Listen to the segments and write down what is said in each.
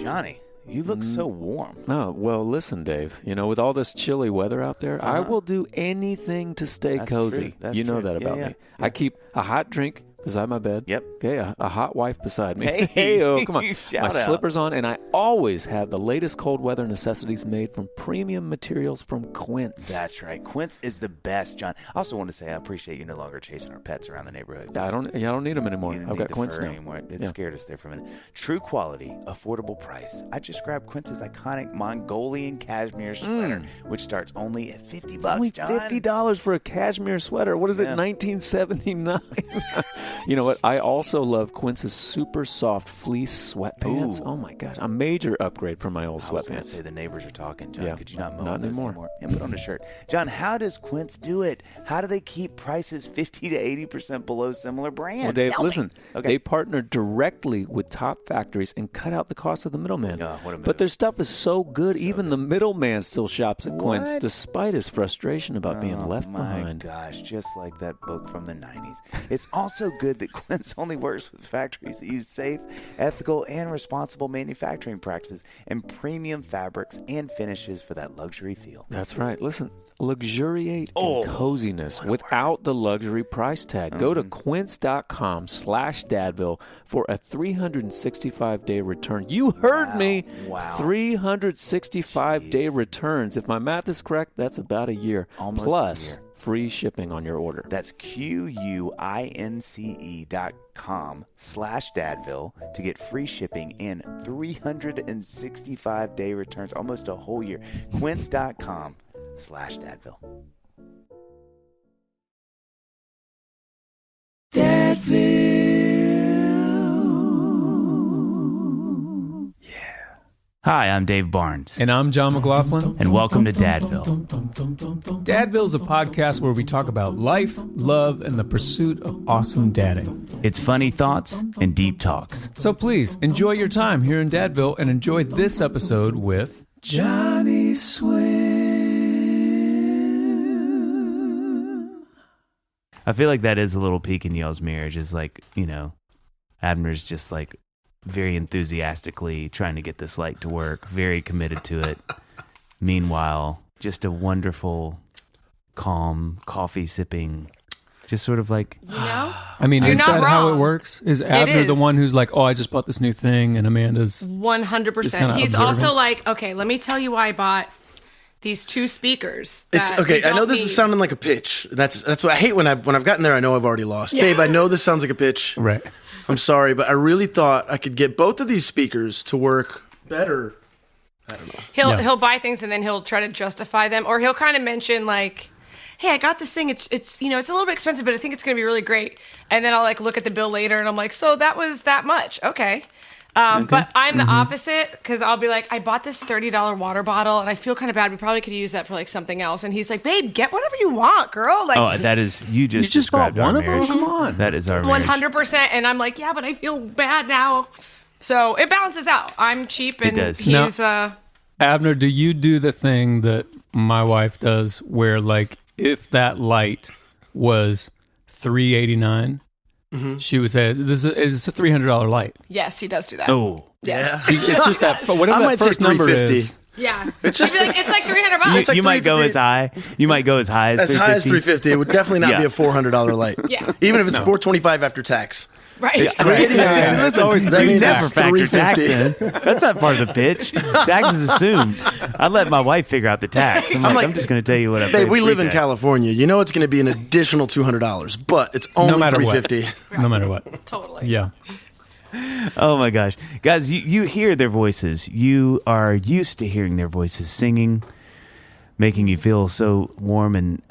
Johnny, you look so warm. Oh, well, listen, Dave. With all this chilly weather out there, I will do anything to stay cozy. You know that about me. Yeah. I keep a hot drink beside my bed. Yep. Okay, a hot wife beside me. Hey, come on. My slippers on, and I always have the latest cold weather necessities made from premium materials from Quince. That's right. Quince is the best, John. I also want to say I appreciate you no longer chasing our pets around the neighborhood. I don't need them anymore. I've got Quince now. Anymore. It scared us there for a minute. True quality, affordable price. I just grabbed Quince's iconic Mongolian cashmere sweater, which starts only at $50, only John. $50 for a cashmere sweater. What is it, 1979? You know what? I also love Quince's super soft fleece sweatpants. Ooh. Oh, my gosh. A major upgrade from my old sweatpants. I was going to say the neighbors are talking, John. Yeah. Could you not mow Not those anymore. And put on a shirt. John, how does Quince do it? How do they keep prices 50 to 80% below similar brands? Well, Dave, listen. Okay. They partner directly with top factories and cut out the cost of the middleman. Oh, what a move. But their stuff is so good, even the middleman still shops at Quince, despite his frustration about being left behind. Oh, my gosh. Just like that book from the 90s. It's also good that Quince only works with factories that use safe, ethical, and responsible manufacturing practices and premium fabrics and finishes for that luxury feel. That's right. Listen, luxuriate in coziness without the luxury price tag. Go to quince.com/Dadville for a 365-day return. You heard me. Wow. 365-day returns. If my math is correct, that's about a year. Almost plus a year. Free shipping on your order. That's QUINCE.com/Dadville to get free shipping and 365-day returns, almost a whole year. Quince.com/Dadville. Dadville. Yeah. Hi, I'm Dave Barnes. And I'm John McLaughlin. And welcome to Dadville. Dadville's a podcast where we talk about life, love, and the pursuit of awesome dadding. It's funny thoughts and deep talks. So please, enjoy your time here in Dadville and enjoy this episode with Johnnyswim. I feel like that is a little peek in y'all's marriage, is like, Abner's just like very enthusiastically trying to get this light to work, very committed to it. Meanwhile, just a wonderful, calm, coffee-sipping, just sort of like... I mean, is that how it works? Is Abner the one who's like, I just bought this new thing, and Amanda's... 100%. He's also like, okay, let me tell you why I bought these two speakers. It's okay. I know this is sounding like a pitch. That's what I hate when I've gotten there. I know I've already lost. Yeah. Babe, I know this sounds like a pitch. Right. I'm sorry, but I really thought I could get both of these speakers to work better. I don't know. He'll buy things and then he'll try to justify them, or he'll kind of mention like, hey, I got this thing. It's it's a little bit expensive, but I think it's going to be really great. And then I'll like look at the bill later and I'm like, so that was that much. Okay. But I'm the opposite, because I'll be like, I bought this $30 water bottle and I feel kind of bad. We probably could use that for like something else. And he's like, babe, get whatever you want, girl. Like, that is, you just described bought one our of them? marriage. Come on. That is our marriage. 100%. And I'm like, yeah, but I feel bad now. So it balances out. I'm cheap and he's... Abner, do you do the thing that my wife does where, like, if that light was $389, she would say, "This is a $300 light." Yes, he does do that. Oh, yes. Yeah. It's just that whatever that first number is. Yeah, it's just like it's like $300. You might go as high. You might go as high as $350. It would definitely not be a $400 light. Yeah, even if it's $425 after tax. Right. It's $389. That's always never factor tax in. That's not part of the pitch. Tax is assumed. I let my wife figure out the tax. I'm just going to tell you what I paid. Babe, we live in California. You know it's going to be an additional $200, but it's only $350. No matter what. Totally. Yeah. Oh my gosh. Guys, you hear their voices. You are used to hearing their voices singing, making you feel so warm and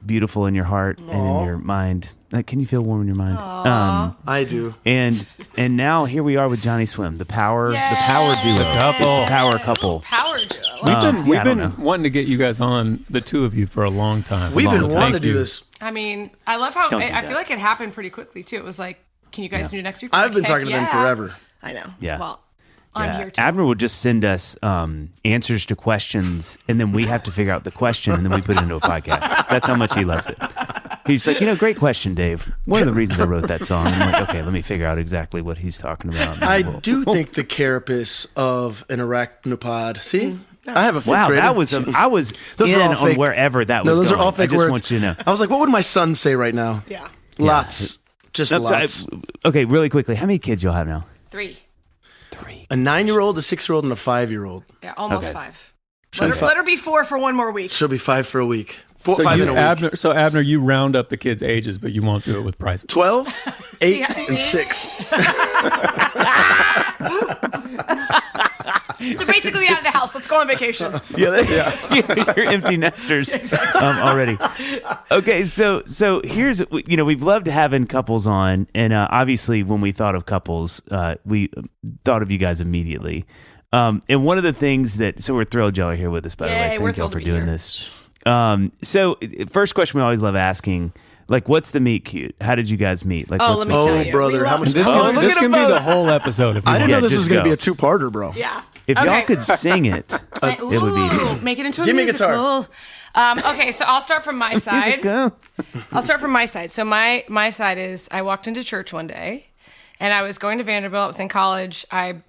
beautiful in your heart and in your mind. Can you feel warm in your mind? I do. And now here we are with Johnnyswim, the power duo, power couple. Power duo. We've been wanting to get you guys on, the two of you, for a long time. We've been wanting to do this. I mean, I love how I feel like it happened pretty quickly too. It was like, can you guys do next week? I've been talking to them forever. I know. Yeah. Well, I'm here too. Abner will just send us answers to questions, and then we have to figure out the question, and then we put it into a podcast. That's how much he loves it. He's like, great question, Dave. One of the reasons I wrote that song. I'm like, okay, let me figure out exactly what he's talking about. I do think the carapace of an arachnopod. See? I have a fifth grader. I was Those in are all on fake. wherever that No, was those going. are all fake I just words. want you to know. I was like, what would my son say right now? Yeah. Lots. Just No, so lots. okay, really quickly, how many kids y'all have now? 3. A 9-year-old, a 6-year-old, and a 5-year-old. Yeah, almost Okay. 5. She'll be Let her be 4 for one more week. She'll be 5 for a week. 4, So 5 in a week. Abner, you round up the kids' ages, but you won't do it with prices. 12, 8, Yeah. and 6. They're basically out of the house. Let's go on vacation. You're empty nesters already. Okay, so here's we've loved having couples on, and obviously when we thought of couples, we thought of you guys immediately. And one of the things so we're thrilled y'all are here with us. By the way, Yay, we're thank y'all thrilled for to be doing here. this. So first question we always love asking. Like, what's the meet cute? How did you guys meet? Like, Oh, what's let me the tell story? you. brother, We how love- much- This Oh, can, look this at can him be the vote. whole episode. If you I didn't want. know Yeah, this just was going to go. be a two-parter, bro. Yeah. If y'all could sing it, it would Ooh, be. make it into a Give me a musical. Okay, so I'll start from my side. Go. I'll start from my side. So my side is I walked into church one day, and I was going to Vanderbilt. I was in college. I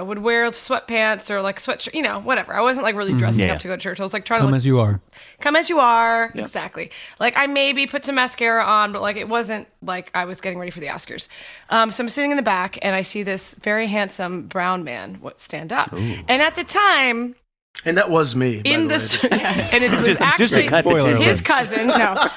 would wear sweatpants or like sweatshirt, whatever. I wasn't like really dressing Yeah. up to go to church. I was like trying Come to look, as you are. come as you are. Exactly. Like I maybe put some mascara on, but like it wasn't like I was getting ready for the Oscars. So I'm sitting in the back, and I see this very handsome brown man stand up. And at the time, And that was me, by in the way. this, and it was Just to actually cut the Spoiler tension. his cousin. No.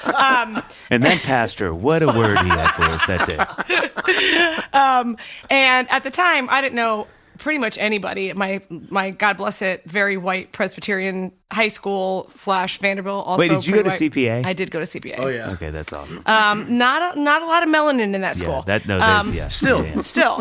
And that pastor, what a word he had for us that day. And at the time, I didn't know pretty much anybody at my God bless it, very white Presbyterian high school / Vanderbilt. Also, Wait, did you go pretty to white. CPA? I did go to CPA. Oh, yeah. Okay, that's awesome. Not a lot of melanin in that school. Yeah, there's Still. Yeah,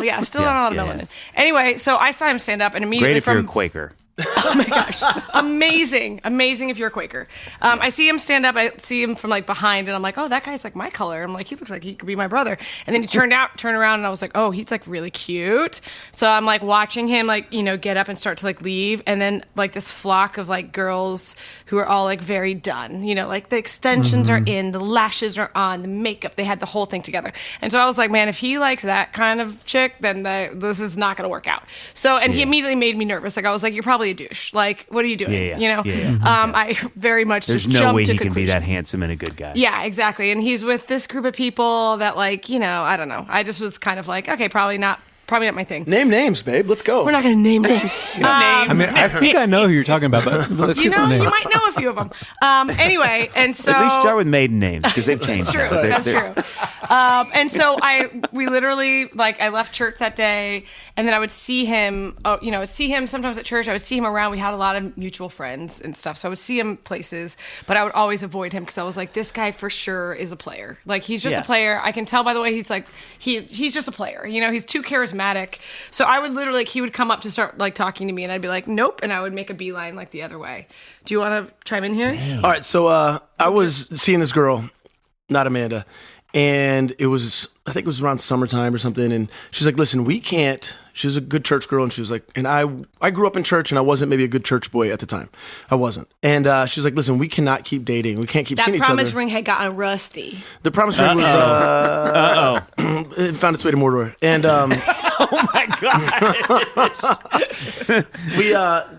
yeah. Still Yeah, not a lot of yeah, melanin. yeah. Anyway, so I saw him stand up, and immediately Great if you're a from Quaker. oh my gosh, amazing if you're a Quaker. I see him stand up. I see him from like behind, and I'm like, oh, that guy's like my color. I'm like, he looks like he could be my brother. And then he turned around, and I was like, oh, he's like really cute. So I'm like watching him like get up and start to like leave, and then like this flock of like girls who are all like very done. Like the extensions are in, the lashes are on, the makeup. They had the whole thing together. And so I was like, man, if he likes that kind of chick, then this is not going to work out. So and he immediately made me nervous. Like I was like, you're probably a douche. Like, what are you doing? Yeah. I very much There's just no jumped way to he can be that conclusions. handsome and a good guy. Yeah, exactly. And he's with this group of people that like, I don't know. I just was kind of like, okay, probably not my thing. Name names, babe. Let's go. We're not going to name names. I mean, I think I know who you're talking about, but let's get some you names. might know a few of them. Anyway, and so At least start with maiden names because they've changed. That's true. now. That's They're- true. And so we literally like I left church that day, and then I would see him. I'd see him sometimes at church. I would see him around. We had a lot of mutual friends and stuff, so I would see him places, but I would always avoid him because I was like, this guy for sure is a player. Like he's just Yeah. a player. I can tell by the way he's like he's just a player. He's too charismatic. So I would literally he would come up to start like talking to me, and I'd be like, nope, and I would make a beeline like the other way. Do you want to chime in here? All right, so I was seeing this girl, not Amanda, and I think it was around summertime or something, and she's like, listen, we can't, she was a good church girl, and she was like, and I grew up in church, and I wasn't maybe a good church boy at the time. I wasn't. And she was like, listen, we cannot keep dating. We can't keep That seeing each other. promise ring had gotten rusty. The promise ring was, it found its way to Mordor. And,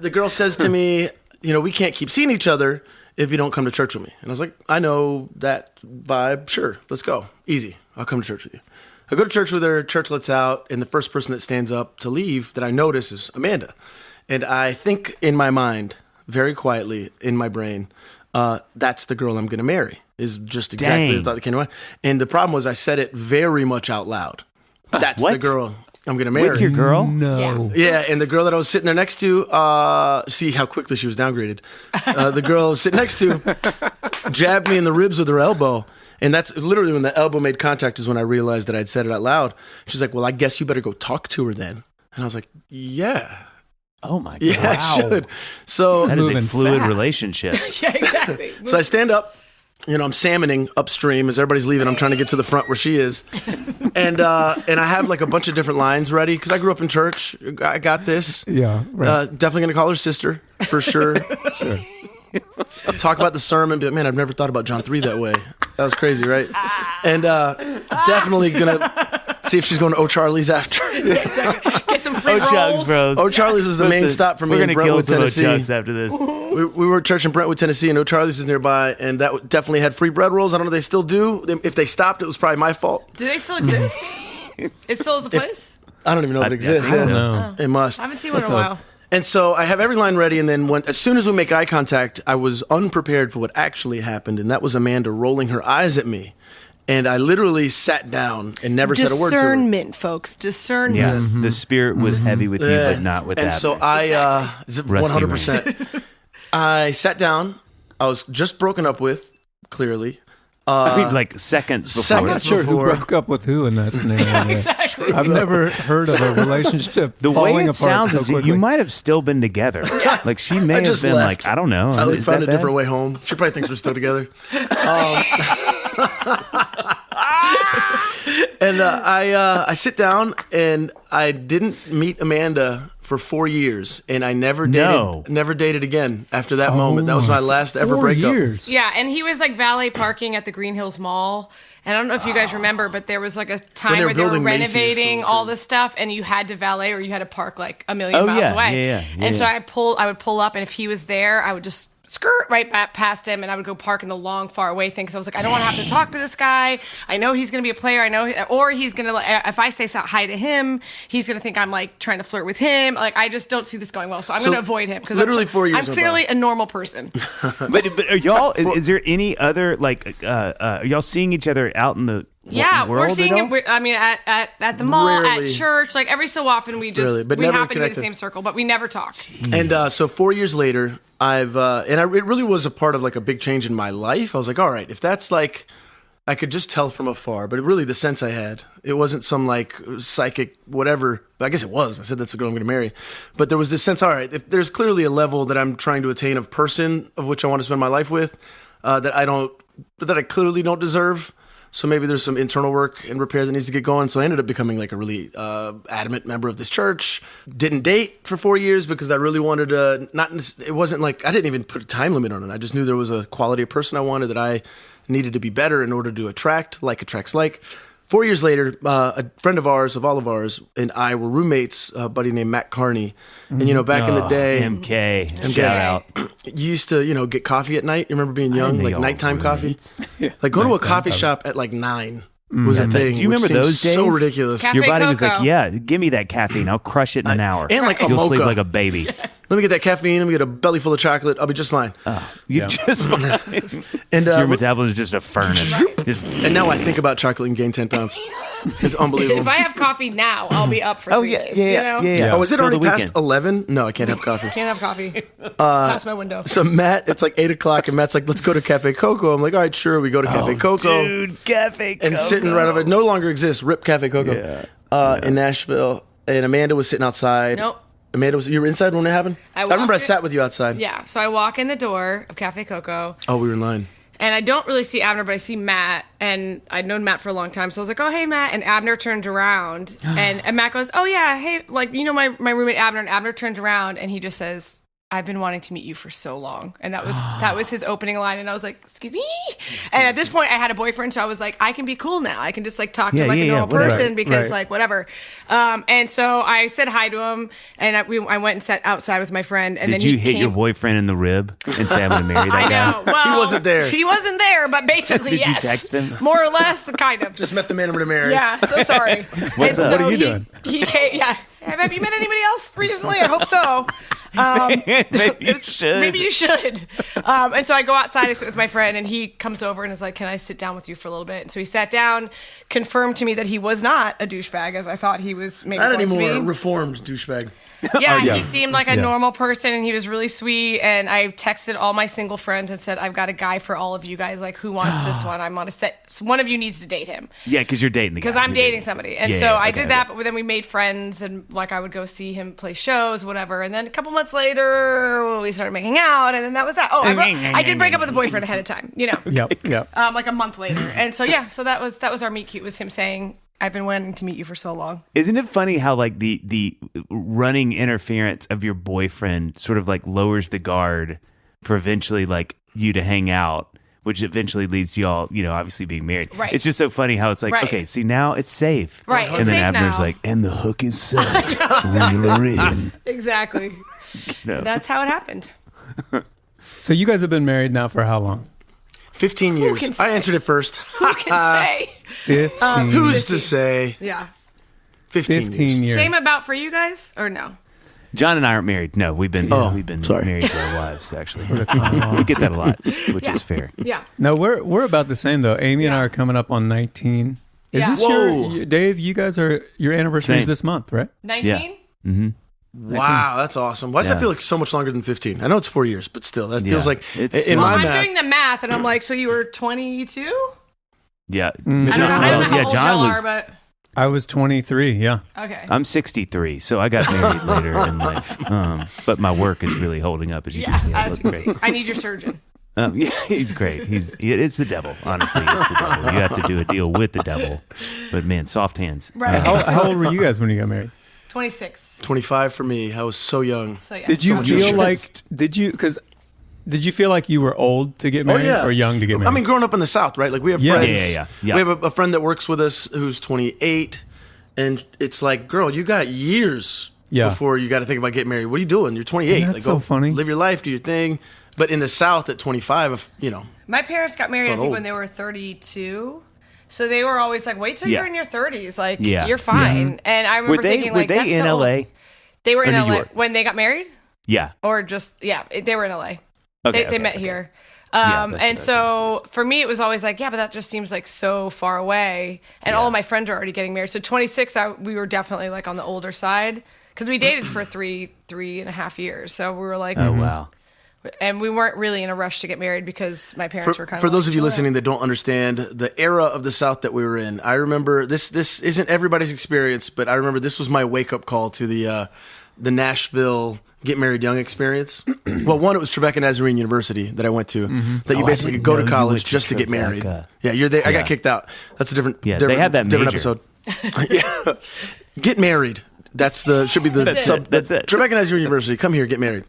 the girl says to me, we can't keep seeing each other if you don't come to church with me. And I was like, I know that vibe. Sure, let's go. Easy. I'll come to church with you. I go to church with her, church lets out, and the first person that stands up to leave that I notice is Amanda. And I think in my mind, very quietly in my brain, that's the girl I'm going to marry, is just exactly Dang. the thought that came to mind. And the problem was I said it very much out loud. That's What? the girl I'm going to marry. What's your girl? No. Yeah, and the girl that I was sitting there next to, see how quickly she was downgraded. The girl I was sitting next to jabbed me in the ribs with her elbow. And that's literally when the elbow made contact is when I realized that I'd said it out loud. She's like, well, I guess you better go talk to her then. And I was like, yeah. Oh my god! Yeah, I should. So, That is a moving fluid fast. relationship. Yeah, exactly. so I stand up. I'm salmoning upstream as everybody's leaving. I'm trying to get to the front where she is. And I have like a bunch of different lines ready because I grew up in church. I got this. Yeah, right. Definitely going to call her sister for sure. Sure. Talk about the sermon. Be like, man, I've never thought about John 3 that way. That was crazy, right? And definitely gonna see if she's going to O'Charlie's after. Get some free rolls. O'Chugs, bros. O'Charlie's was the main stop for me We're in gonna kill Brentwood, some Tennessee. O'Chugs after this. We were at church in Brentwood, Tennessee, and O'Charlie's was nearby, and that definitely had free bread rolls. I don't know if they still do. If they stopped, it was probably my fault. Do they still exist? It still is a place? I don't even know if it exists. I I don't Yeah. know. It must. I haven't seen one in a while. And so I have every line ready, and then as soon as we make eye contact, I was unprepared for what actually happened, and that was Amanda rolling her eyes at me. And I literally sat down and never said a word to her. Discernment, folks. Discernment. Yeah, the spirit was heavy with you, but not with And that. so I, 100%. I sat down. I was just broken up with, clearly. I mean, like seconds before. I'm not sure who before. broke up with who in that scenario. Exactly. I've never heard of a relationship The falling way it apart sounds so is quickly. you might have still been together. Like she may I have just been left. like, I don't know. I Is found that a different bad? way home. She probably thinks we're still together. And I sit down, and I didn't meet Amanda for 4 years, and I never dated again after that moment. That was my last ever 4 breakup. years. Yeah, and he was like valet parking at the Green Hills Mall. And I don't know if you guys remember, but there was like a time they were where they were building Macy's, renovating so all this stuff, and you had to valet or you had to park like a million Oh, miles yeah, away. yeah. And so I would pull up, and if he was there, I would just skirt right back past him, and I would go park in the long, far away thing because I was like, I don't want to have to talk to this guy. I know he's going to be a player. I know, or he's going to. If I say hi to him, he's going to think I'm like trying to flirt with him. Like I just don't see this going well, so I'm going to avoid him because literally 4 years I'm went clearly by. a normal person. But are y'all? Is there any other like? Are y'all seeing each other out in the? Yeah, world we're seeing at all? him. I mean, at the mall, Rarely. at church, like every so often we just Rarely, but we never happen to be in the connected. same circle, but we never talk. And so 4 years later, it really was a part of like a big change in my life. I was like, all right, if that's like, I could just tell from afar, but really the sense I had, it wasn't some like psychic whatever. But I guess it was. I said that's the girl I'm going to marry. But there was this sense, all right, if there's clearly a level that I'm trying to attain of person of which I want to spend my life with, that I clearly don't deserve. So maybe there's some internal work and repair that needs to get going. So I ended up becoming like a really adamant member of this church. Didn't date for 4 years because I really wanted to it wasn't like, I didn't even put a time limit on it. I just knew there was a quality of person I wanted that I needed to be better in order to attract. Like attracts like. 4 years later, a friend of ours, of all of ours, and I were roommates, a buddy named Matt Carney. And, back in the day, MK, shout out. you used to, get coffee at night. You remember being young, know like y'all nighttime were coffee? roommates. Like go to a coffee shop at like 9 was a thing. Do you which remember seems those so days? ridiculous. Cafe Your body was like, Coco. yeah, give me that caffeine. I'll crush it in an hour. And like a You'll sleep mocha. like a baby. Let me get that caffeine. Let me get a belly full of chocolate. I'll be just fine. You just And your metabolism is just a furnace. Just- and now I think about chocolate and gain 10 pounds. It's unbelievable. If I have coffee now, I'll be up for 3 days. yeah. Oh, is it Till already the past weekend. 11? No, I can't have coffee. Can't have coffee. Past my window. So Matt, it's like 8 o'clock, and Matt's like, let's go to Cafe Coco. I'm like, all right, sure. We go to Cafe Coco. Dude, Cafe And sitting right over it, no longer exists. Rip Cafe Coco in Nashville. And Amanda was sitting outside. Nope. Amanda you were inside when it happened? I remember I walked in- sat with you outside. Yeah, so I walk in the door of Cafe Coco, Oh, we were in line. and I don't really see Abner, but I see Matt, and I'd known Matt for a long time, so I was like, oh, hey, Matt, and Abner turned around, and Matt goes, oh, yeah, hey, like, my roommate Abner, and Abner turns around, and he just says, I've been wanting to meet you for so long. And that was his opening line. And I was like, excuse me? And at this point I had a boyfriend. So I was like, I can be cool now. I can just like talk to him like a normal whatever. person because Right. like whatever. And so I said hi to him and I went and sat outside with my friend. And Did then you he hit came. your boyfriend in the rib and say I'm going to marry that I guy? know. Well, He wasn't there. He wasn't there, but basically, Did you yes. text him? More or less, kind of. Just met the man I'm going to marry. Yeah, so sorry. What's And up? What are you he- doing? He came, yeah. Have you met anybody else recently? I hope so. Maybe you should. Maybe you should. And so I go outside, I sit with my friend, and he comes over and is like, can I sit down with you for a little bit? And so he sat down, confirmed to me that he was not a douchebag, as I thought he was maybe Not going to anymore. be. Reformed douchebag. Yeah, yeah. he seemed like a normal person, and he was really sweet. And I texted all my single friends and said, I've got a guy for all of you guys. Like, who wants this one? I'm on a set. So one of you needs to date him. Yeah, because you're dating the guy. Because I'm You're dating somebody. And Yeah, so yeah, I okay, did that, okay. but then we made friends, and like I would go see him play shows, whatever. And then a couple months later, we started making out, and then that was that. Oh, I did break up with a boyfriend ahead of time, Yep. like a month later. And so, yeah, so that was our meet cute, was him saying, I've been wanting to meet you for so long. Isn't it funny how like the running interference of your boyfriend sort of like lowers the guard for eventually like you to hang out which eventually leads to y'all, obviously being married. Right. It's just so funny how it's like, Right. okay, see, now it's safe. Right, And it's then safe Abner's now. like, and the hook is set. Reel her in. Exactly. No. That's how it happened. So you guys have been married now for how long? 15 years. can I say? answered it first. Who can say? 15, Who's to say? Yeah. 15 years. Same about for you guys, or no? John and I aren't married. No, we've been sorry. married to our wives, actually. We get that a lot, which is fair. Yeah. No, we're about the same though. Amy and I are coming up on 19. Is Yeah. this Whoa. Dave? You guys are your anniversary is Same. this month, right? 19? Mm-hmm. Wow, that's awesome. Why does that Yeah. feel like so much longer than 15? I know it's 4 years, but still, that feels like It's- in Well, my I'm math. doing the math, and I'm like, so you were 22? Yeah. I don't know how old John y'all was. are, but I was 23. Yeah. okay. I'm 63, so I got married later in life. But my work is really holding up, as you Yeah, can see. I as look you can great. see. I need your surgeon. Yeah, he's great. It's the devil. Honestly, it's the devil. You have to do a deal with the devil. But man, soft hands. Right. How old were you guys when you got married? 26. 25 for me. I was so young. So yeah. Did you much feel interest. like did you feel like you were old to get married or young to get married? I mean, growing up in the South, right? Like we have Yeah. friends. Yeah. We have a friend that works with us who's 28, and it's like, girl, you got years before you got to think about getting married. What are you doing? You're 28. That's like, so go funny. Live your life, do your thing. But in the South, at 25, My parents got married, I Felt think, old. when they were 32. So they were always like, wait till Yeah. you're in your 30s. Like, Yeah. you're fine. And I remember Were they thinking, like, that's in so old. LA? They were in New LA York? when they got married? Yeah. Or just, they were in LA. Okay. They met here. Yeah, that's And what I so for me, it was always like, yeah, but that just seems like so far away. And all of my friends are already getting married. So 26, we were definitely like on the older side because we dated for three and a half years. So we were like, Oh wow. and we weren't really in a rush to get married because my parents were kind of For those like, of you "Chill listening out." that don't understand the era of the South that we were in, I remember this isn't everybody's experience, but I remember this was my wake up call to the Nashville Get Married Young experience. Well, one, it was Trevecca Nazarene University that I went to. That you Oh, I basically didn't go know to you college went to just to get married. Trevecca. Yeah, you're there. I Yeah. got kicked out. That's a different. Yeah, they different, had that different major. episode. Yeah, get married. Should be the That's sub. it. That's it. Trevecca Nazarene University. Come here, get married.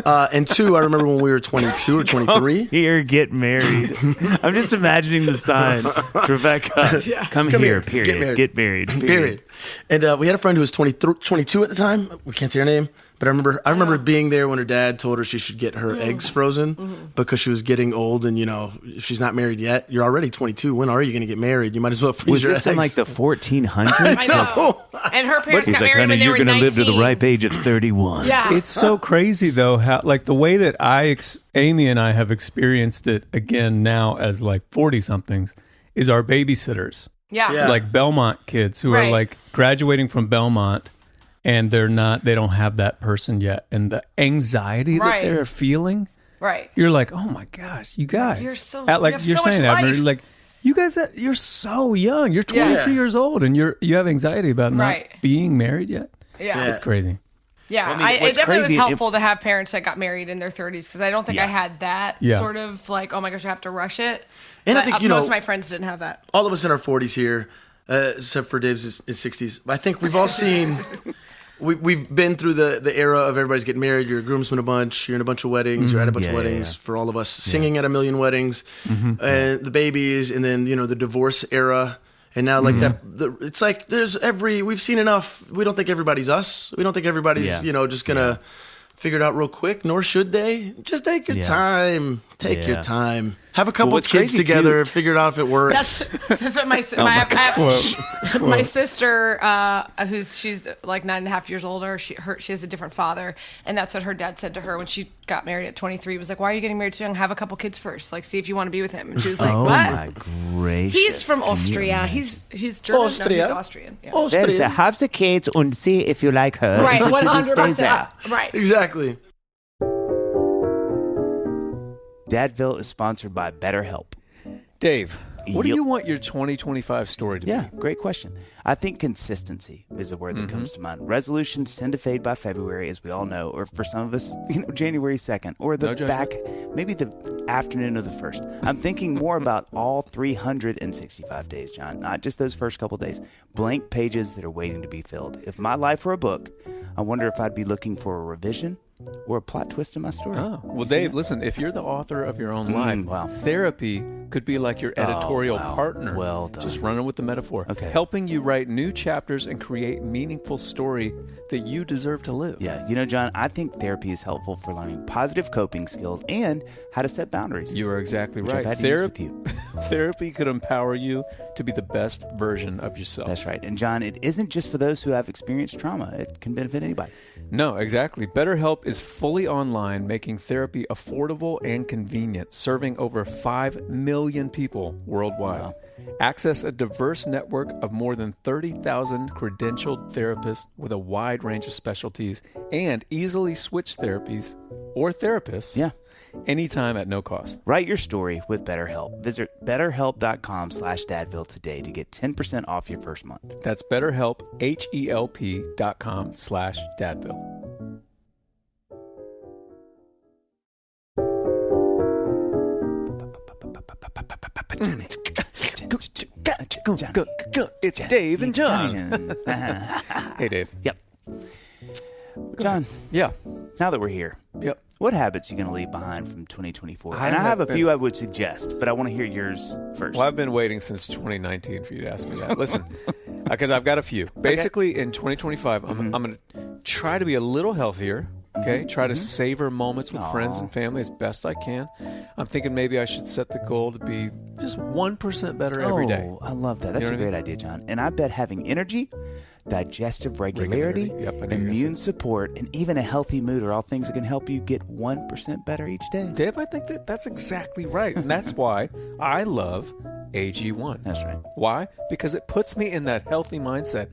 And two, I remember when we were 22 or 23. Here, get married. I'm just imagining the sign. Trevecca, come here, here, period. Get married. Period. And we had a friend who was 22 at the time. We can't say her name, but I remember being there when her dad told her she should get her eggs frozen because she was getting old, and if she's not married yet, you're already 22. When are you going to get married? You might as well freeze Was your this in eggs. like the 1400s? I know. And her parents He's got like, married honey, when they you're were going to 19. live to the ripe age of 31. Yeah. It's so crazy though how like the way that Amy and I have experienced it again now as like 40 somethings is our babysitters. Yeah. Like Belmont kids who are Right. like graduating from Belmont and they don't have that person yet, and the anxiety Right. that they're feeling, Right. you're like, oh my gosh, you guys, You're so- like you have you're so much saying, Abner, life. like you guys, you're so young. You're 22 Yeah. years old, and you have anxiety about not Right. being married yet. Yeah. It's crazy. Yeah, Well, I mean, it what's definitely crazy, was helpful to have parents that got married in their 30s because I don't think I had that sort of like, oh my gosh, I have to rush it. And I But, think, most of my friends didn't have that. all of us in our 40s here, except for Dave's is 60s. I think we've all seen. We've been through the era of everybody's getting married. You're a groomsman a bunch. You're in a bunch of weddings. You're at a bunch of Yeah, weddings. yeah. For all of us, singing at a million weddings, and the babies, and then the divorce era, and now like it's like we've seen enough. We don't think everybody's us. We don't think everybody's just gonna figure it out real quick. Nor should they. Just take your time. Take your Yeah. time. Have a couple what's kids crazy, together. Figure it out if it works. That's what my sister, she's like 9.5 years older. She has a different father, and that's what her dad said to her when she got married at 23. Was like, why are you getting married so young? Have a couple kids first. Like, see if you want to be with him. And she was like, Oh what? my gracious! He's from Can you Austria. imagine? He's German. No, Austria? he's Austrian. Yeah. Austrian. Have the kids and see if you like her. Right, If you stay 100%. there. Right. Exactly. Dadville is sponsored by BetterHelp. Dave, what do Yep. you want your 2025 story to Yeah, be? great question. I think consistency is a word that comes to mind. Resolutions tend to fade by February, as we all know, or for some of us, January 2nd, or the No judgment. maybe the afternoon of the 1st. I'm thinking more about all 365 days, John, not just those first couple days. Blank pages that are waiting to be filled. If my life were a book, I wonder if I'd be looking for a revision or a plot twist in my story. Oh, well, Dave, listen, if you're the author of your own life, wow. therapy could be like your editorial partner. Well done. Just running with the metaphor. Okay. Helping you write new chapters and create meaningful story that you deserve to live. Yeah, you know, John, I think therapy is helpful for learning positive coping skills and how to set boundaries. You are exactly which right. I've had to use with you. Therapy could empower you to be the best version of yourself. That's right. And John, it isn't just for those who have experienced trauma. It can benefit anybody. No, exactly. BetterHelp is fully online, making therapy affordable and convenient, serving over 5 million people worldwide. Wow. Access a diverse network of more than 30,000 credentialed therapists with a wide range of specialties, and easily switch therapies or therapists anytime at no cost. Write your story with BetterHelp. Visit BetterHelp.com/Dadville today to get 10% off your first month. That's BetterHelp, HELP.com/Dadville. It's Dave and John. Hey, Dave. Yep. John, Yeah. now that we're here, Yep. what habits are you going to leave behind from 2024? I And I have a have few I would suggest, but I want to hear yours first. Well, I've been waiting since 2019 for you to ask me that. Listen, because I've got a few. Basically, in 2025, I'm going to try to be a little healthier. Okay, try to savor moments with friends and family as best I can. I'm thinking maybe I should set the goal to be just 1% better every day. Oh, I love that. That's know a what I great mean? idea, John. And I bet having energy, digestive regularity, Yep, I knew you were gonna immune say support, and even a healthy mood are all things that can help you get 1% better each day. Dave, I think that's exactly right. And that's why I love AG1. That's right. Why? Because it puts me in that healthy mindset.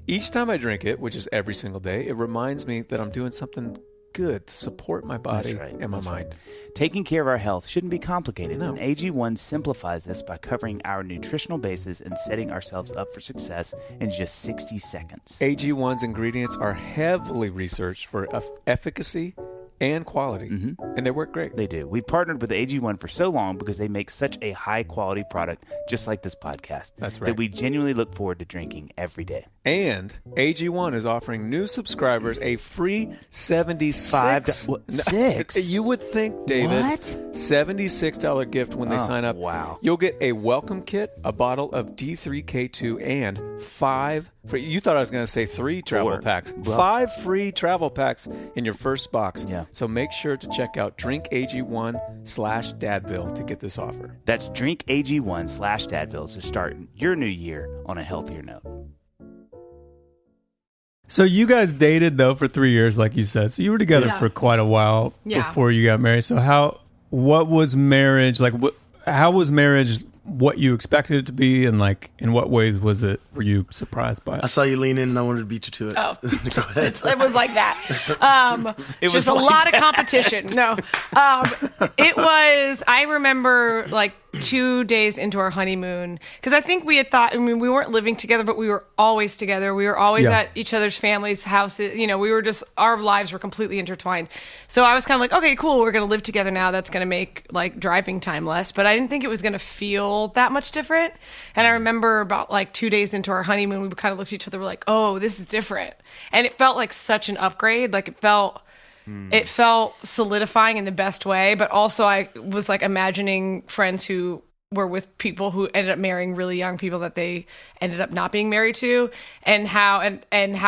Each time I drink it, which is every single day, it reminds me that I'm doing something good to support my body and my mind. Taking care of our health shouldn't be complicated, No. and AG1 simplifies this by covering our nutritional basis and setting ourselves up for success in just 60 seconds. AG1's ingredients are heavily researched for efficacy and quality, and they work great. They do. We partnered with AG1 for so long because they make such a high-quality product, just like this podcast. That's right. That we genuinely look forward to drinking every day. And AG1 is offering new subscribers a free 76 $6? You would think, David. What? $76 gift when they sign up. Wow. You'll get a welcome kit, a bottle of D3K2, and 5 free. You thought I was going to say 3 travel 4. packs. Well. 5 free travel packs in your first box. Yeah. So make sure to check out drinkag1/Dadville to get this offer. That's drinkag1/Dadville to start your new year on a healthier note. So you guys dated though for 3 years, like you said. So you were together Yeah. for quite a while before you got married. So what was marriage like? How was marriage? What you expected it to be, and like in what ways were you surprised by I it? saw you lean in and I wanted to beat you to it. Oh. Go ahead. It was like that. It was just a lot of competition. No, it was. I remember like 2 days into our honeymoon, because I think we had thought. I mean, we weren't living together, but we were always together. We were always at each other's families' houses. You know, we were just, our lives were completely intertwined. So I was kind of like, okay, cool. We're going to live together now. That's going to make like driving time less. But I didn't think it was going to feel that much different. And I remember about like 2 days into our honeymoon, we kind of looked at each other. We're like, oh, this is different. And it felt like such an upgrade. Like it felt solidifying in the best way, but also I was like imagining friends who were with people who ended up marrying really young people that they ended up not being married to, and how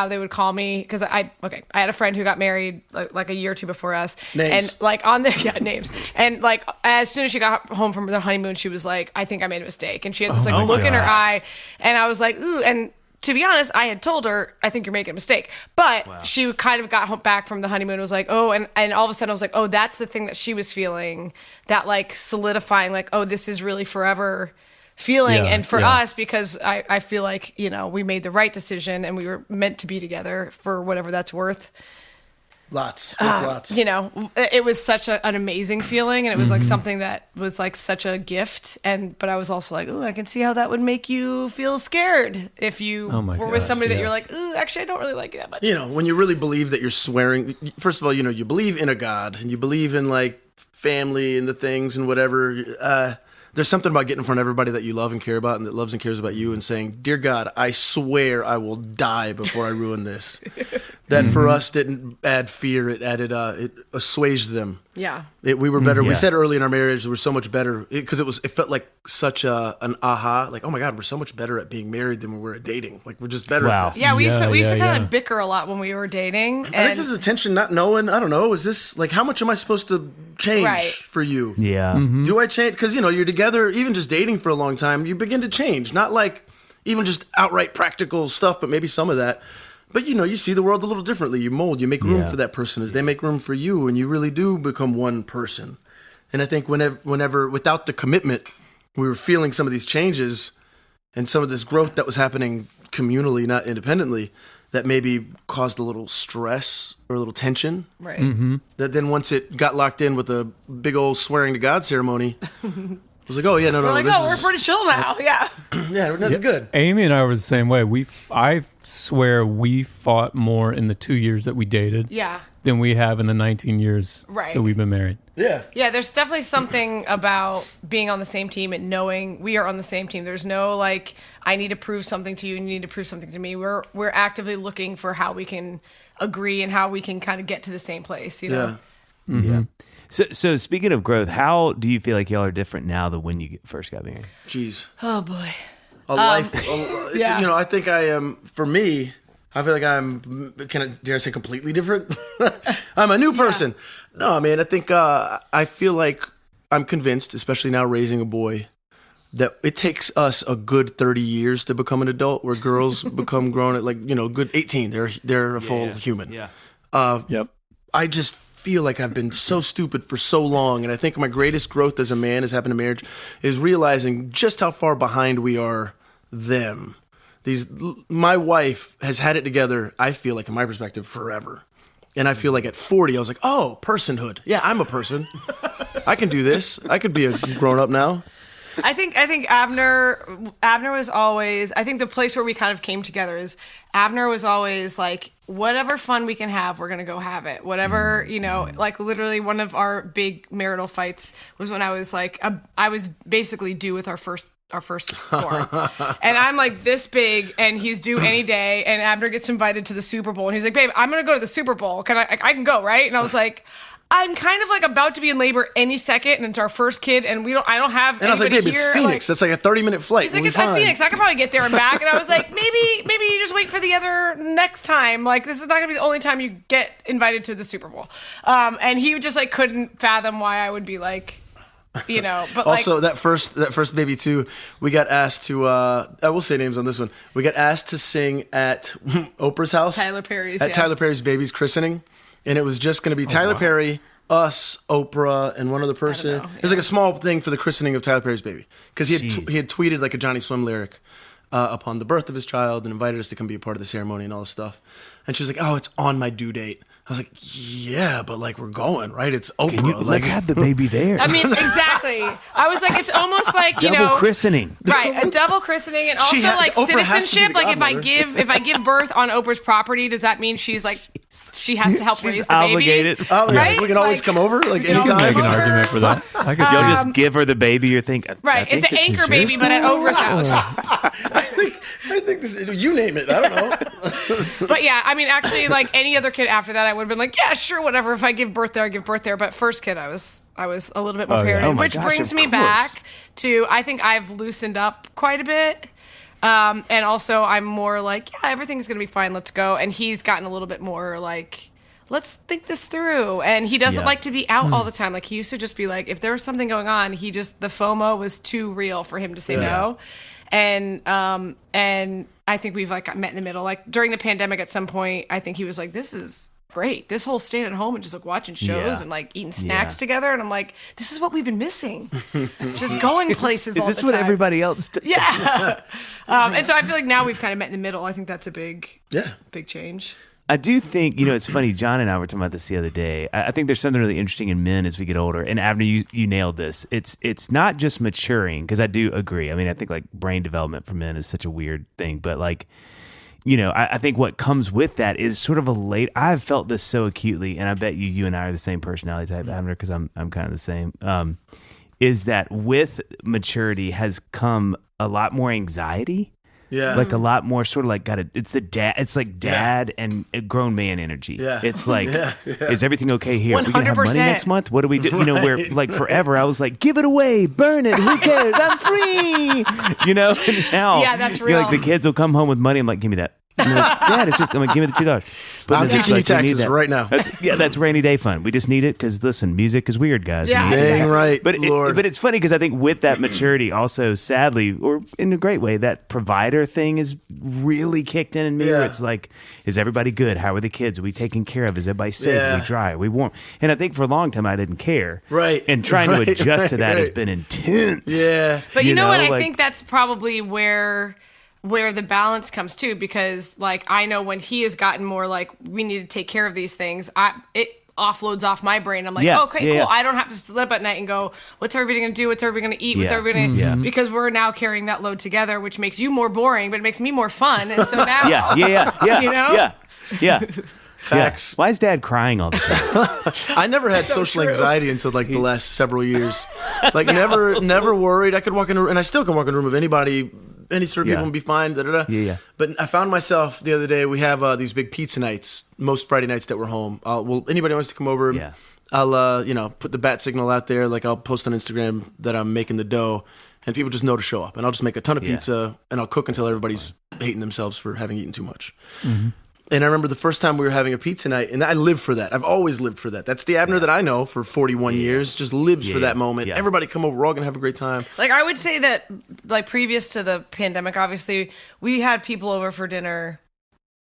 they would call me, because I had a friend who got married like a year or two before us. Names. And like on the names, and like as soon as she got home from the honeymoon, she was like, I think I made a mistake, and she had this like look in her eye, and I was like, ooh. And to be honest, I had told her, I think you're making a mistake. But she kind of got back from the honeymoon and was like, oh, and all of a sudden I was like, oh, that's the thing that she was feeling, that like solidifying, like, oh, this is really forever feeling. Yeah, and for us, because I feel like, you know, we made the right decision and we were meant to be together for whatever that's worth. Lots. You know, it was such an amazing feeling, and it was like something that was like such a gift. But I was also like, oh, I can see how that would make you feel scared if you were with somebody that you're like, oh, actually, I don't really like you that much. You know, when you really believe that you're swearing, first of all, you know, you believe in a God and you believe in like family and the things and whatever. There's something about getting in front of everybody that you love and care about and that loves and cares about you and saying, dear God, I swear I will die before I ruin this. that for us didn't add fear. It added, it assuaged them. Yeah. We were better. Yeah. We said early in our marriage, we were so much better because it felt like such an aha. Like, oh my God, we're so much better at being married than we were at dating. Like, we're just better Wow. at this. Yeah, we used to kind yeah. of bicker a lot when we were dating. I think there's a tension not knowing, I don't know, is this, like, how much am I supposed to change Right. for you? Yeah. Do I change? Because, you're together, even just dating for a long time, you begin to change. Not like even just outright practical stuff, but maybe some of that. But, you see the world a little differently. You mold, you make room for that person as they make room for you, and you really do become one person. And I think whenever without the commitment, we were feeling some of these changes and some of this growth that was happening communally, not independently, that maybe caused a little stress or a little tension. Right. That then once it got locked in with a big old swearing to God ceremony, it was like, oh, yeah, no, We're like, this we're is, pretty chill now. Yeah. yeah, that's good. Amy and I were the same way. I swear we fought more in the 2 years that we dated Yeah. than we have in the 19 years Right. that we've been married. Yeah. Yeah, there's definitely something about being on the same team and knowing we are on the same team. There's no like, I need to prove something to you and you need to prove something to me. We're actively looking for how we can agree and how we can kind of get to the same place, Yeah. Yeah. So speaking of growth, how do you feel like y'all are different now than when you first got married? Jeez. Oh boy. A life. yeah. I think I am, for me, I feel like I'm, dare I say completely different? I'm a new person. No, man, I think I feel like I'm convinced, especially now raising a boy, that it takes us a good 30 years to become an adult, where girls become grown at good 18. They're a full human. Yeah. Yep. I just feel like I've been so stupid for so long, and I think my greatest growth as a man has happened in marriage is realizing just how far behind we are them. My wife has had it together, I feel like, in my perspective, forever. And I feel like at 40, I was like, oh, personhood. Yeah, I'm a person. I can do this. I could be a grown-up now. I think Abner was always, I think the place where we kind of came together is Abner was always like, whatever fun we can have, we're going to go have it. Whatever, like literally one of our big marital fights was when I was like, I was basically due with our firstborn. And I'm like this big and he's due any day, and Abner gets invited to the Super Bowl and he's like, babe, I'm going to go to the Super Bowl. I can go, right? And I was like, I'm kind of like about to be in labor any second, and it's our first kid, and I don't have. And I was like, babe, it's Phoenix. That's like a 30-minute flight. He's like, it's at Phoenix. I could probably get there and back. And I was like, maybe you just wait for the other next time. Like, this is not gonna be the only time you get invited to the Super Bowl. And he just like couldn't fathom why I would be like, But also, that first baby too, we got asked to. I will say names on this one. We got asked to sing at Oprah's house. Tyler Perry's. Tyler Perry's baby's christening. And it was just going to be Tyler Perry, us, Oprah, and one other person. It was like a small thing for the christening of Tyler Perry's baby. Because he had tweeted like a Johnnyswim lyric upon the birth of his child and invited us to come be a part of the ceremony and all this stuff. And she was like, oh, it's on my due date. I was like, yeah, but like we're going, right? It's Oprah. Let's have the baby there. I mean, exactly. I was like, it's almost like, double christening. Right, a double christening, and also like Oprah has to be citizenship. the Like if I give birth on Oprah's property, does that mean she has to help raise the obligated. baby? Oh, yeah. Right? We can always come over, like You can anytime. make an argument for that. I could see You'll that. just give her the baby. You're thinking, Right, it's an anchor baby, but at Oprah's house. I think this. You name it. I don't know. But yeah, I mean, actually, like any other kid after that, I would have been like, yeah, sure, whatever. If I give birth there, I give birth there. But first kid, I was a little bit more yeah. paranoid, Oh my which gosh, brings of me course. back to I think I've loosened up quite a bit. And also, I'm more like, yeah, everything's gonna be fine. Let's go. And he's gotten a little bit more like, let's think this through. And he doesn't like to be out all the time. Like he used to just be like, if there was something going on, the FOMO was too real for him to say no. And I think we've like met in the middle. Like during the pandemic, at some point, I think he was like, "This is great. This whole staying at home and just like watching shows and like eating snacks together." And I'm like, "This is what we've been missing. Just going places all the time." is this what everybody else does? Yeah. And so I feel like now we've kind of met in the middle. I think that's a big change. I do think, it's funny, John and I were talking about this the other day. I think there's something really interesting in men as we get older. And Abner, you nailed this. It's not just maturing, because I do agree. I mean, I think like brain development for men is such a weird thing. But like, I think what comes with that is sort of I've felt this so acutely, and I bet you and I are the same personality type, Abner, because I'm kind of the same, is that with maturity has come a lot more anxiety. Yeah. Like a lot more sort of like it's the dad. It's like dad and a grown man energy. Yeah. It's like, is everything okay here? Are we going to have money 100%. next month? What do we do? You know, where like forever I was like, give it away, burn it. Who cares? I'm free. You know, and now that's you're like real. the kids will come home with money. I'm like, give me that. And they're like, Dad, it's just, I'm like, give me the $2. But I'm then teaching you it's like, we need taxes that. right now. That's rainy day fun. We just need it because listen, music is weird, guys. Yeah, And exactly. Dang right, but Lord. but it's funny because I think with that maturity, also sadly, or in a great way, that provider thing is really kicked in me. Where Yeah. it's like, is everybody good? How are the kids? Are we taken care of? Is everybody safe? Are we Yeah. dry? Are we warm? And I think for a long time I didn't care. Right. And trying to Right, adjust to right, that has right. been intense. Yeah. But you know what? I like- think that's probably where the balance comes too, because like I know when he has gotten more like we need to take care of these things, it offloads off my brain. I'm like, Yeah, okay, yeah, cool. yeah. I don't have to sleep at night and go, what's everybody gonna do? What's everybody gonna eat? What's Yeah. everybody gonna Yeah. because we're now carrying that load together, which makes you more boring, but it makes me more fun. And so now Yeah. You know? Yeah. Facts. Why is Dad crying all the time? I never had social anxiety until like the last several years. Like never worried. I could walk in a room, and I still can walk in a room of anybody, any sort of Yeah. people and be fine. Da, da, da. Yeah. But I found myself the other day. We have these big pizza nights most Friday nights that we're home. Well, anybody wants to come over. Yeah. I'll put the bat signal out there. Like I'll post on Instagram that I'm making the dough, and people just know to show up. And I'll just make a ton of Yeah. pizza, and I'll cook until everybody's hating themselves for having eaten too much. And I remember the first time we were having a pizza night, and I live for that. I've always lived for that. That's the Abner that I know for 41 years, just lives for that moment. Yeah. Everybody come over, we're all going to have a great time. Like I would say that like previous to the pandemic, obviously, we had people over for dinner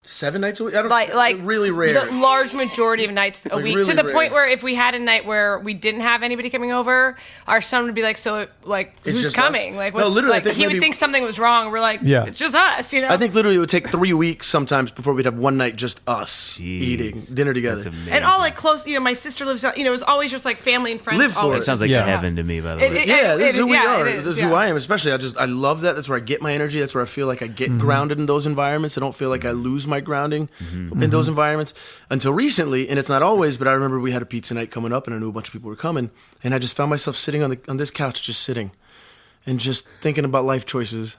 7 nights a week? I don't, like really rare. the large majority of nights a Like, week, really to the rare. point where if we had a night where we didn't have anybody coming over, our son would be like, so like It's who's just coming? us? Like No, what's, literally, I like think he would maybe- think something was wrong. We're like, Yeah. it's just us, you know. I think literally it would take 3 weeks sometimes before we'd have one night just us Jeez. eating dinner together. That's amazing. and all like close, you know, my sister lives out, you know, it was always just like family and friends. Live for always it. It sounds just- like Yeah. heaven to me, by the way. Yeah, this is who we are. it is, This is yeah. who I am. Especially, I love that. That's where I get my energy. That's where I feel like I get grounded in those environments. I don't feel like I lose my grounding in those environments until recently. And it's not always, but I remember we had a pizza night coming up, and I knew a bunch of people were coming, and I just found myself sitting on this couch, just sitting, and just thinking about life choices.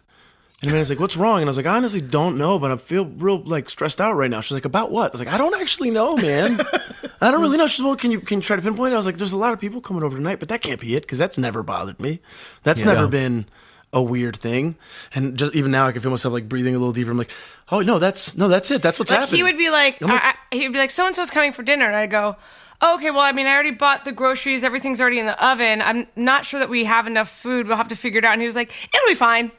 And Amanda's like, "What's wrong?" And I was like, "I honestly don't know, but I feel real like stressed out right now." She's like, "About what?" I was like, "I don't actually know, man. I don't really know." She's like, "Well, can you try to pinpoint it?" I was like, "There's a lot of people coming over tonight, but that can't be it because that's never bothered me. That's never been a weird thing." And just even now, I can feel myself like breathing a little deeper. I'm like, "Oh no, that's it. That's what's Like happening." he would be like, I'm like- he'd be like, so and so's coming for dinner, and I'd go, oh, okay, well, I mean, I already bought the groceries, everything's already in the oven. I'm not sure that we have enough food. We'll have to figure it out. And he was like, it'll be fine.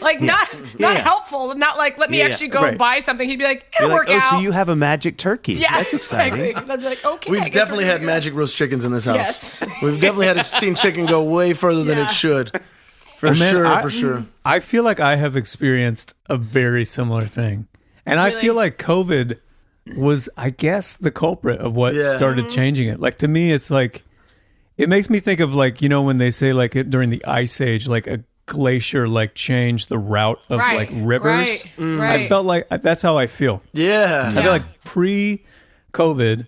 Like not helpful, not like let me Yeah, actually go right. buy something. He'd be like, it'll You're like, work out. so you have a magic turkey. yeah, That's exciting. Exactly. And I'd be like, okay. I We've guess definitely we're had doing magic roast chickens in this house. Yes. We've definitely seen chicken go way further than Yeah. it should. For Man, sure, for sure. I feel like I have experienced a very similar thing. And I Really? feel like COVID was, I guess, the culprit of what Yeah. started changing it. Like, to me, it's like, it makes me think of, like, you know, when they say, like, during the Ice Age, like, a glacier, like, changed the route of, Right, like, rivers. right, right. I felt like, that's how I feel. Yeah. I feel like pre-COVID,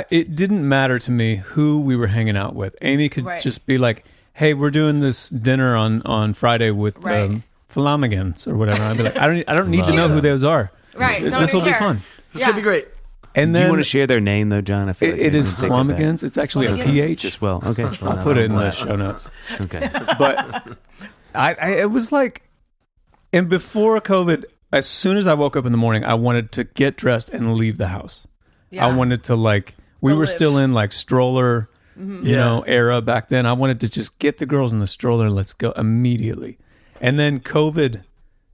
it didn't matter to me who we were hanging out with. Amy could Right. just be like, "Hey, we're doing this dinner on Friday with Right. Flamigans or whatever." I'd be like, "I don't need to know who those are. Right, don't This will even be care. fun." It's going to be great. And Do you then want to share their name though, John? I feel like it they is wanna take that back. Flamigans. It's actually a PH. Just well, okay. I'll put it in the show notes. Okay. But it was like, and before COVID, as soon as I woke up in the morning, I wanted to get dressed and leave the house. Yeah. I wanted to we Go were live. still in like stroller, you know, era back then. I wanted to just get the girls in the stroller. Let's go immediately. And then COVID,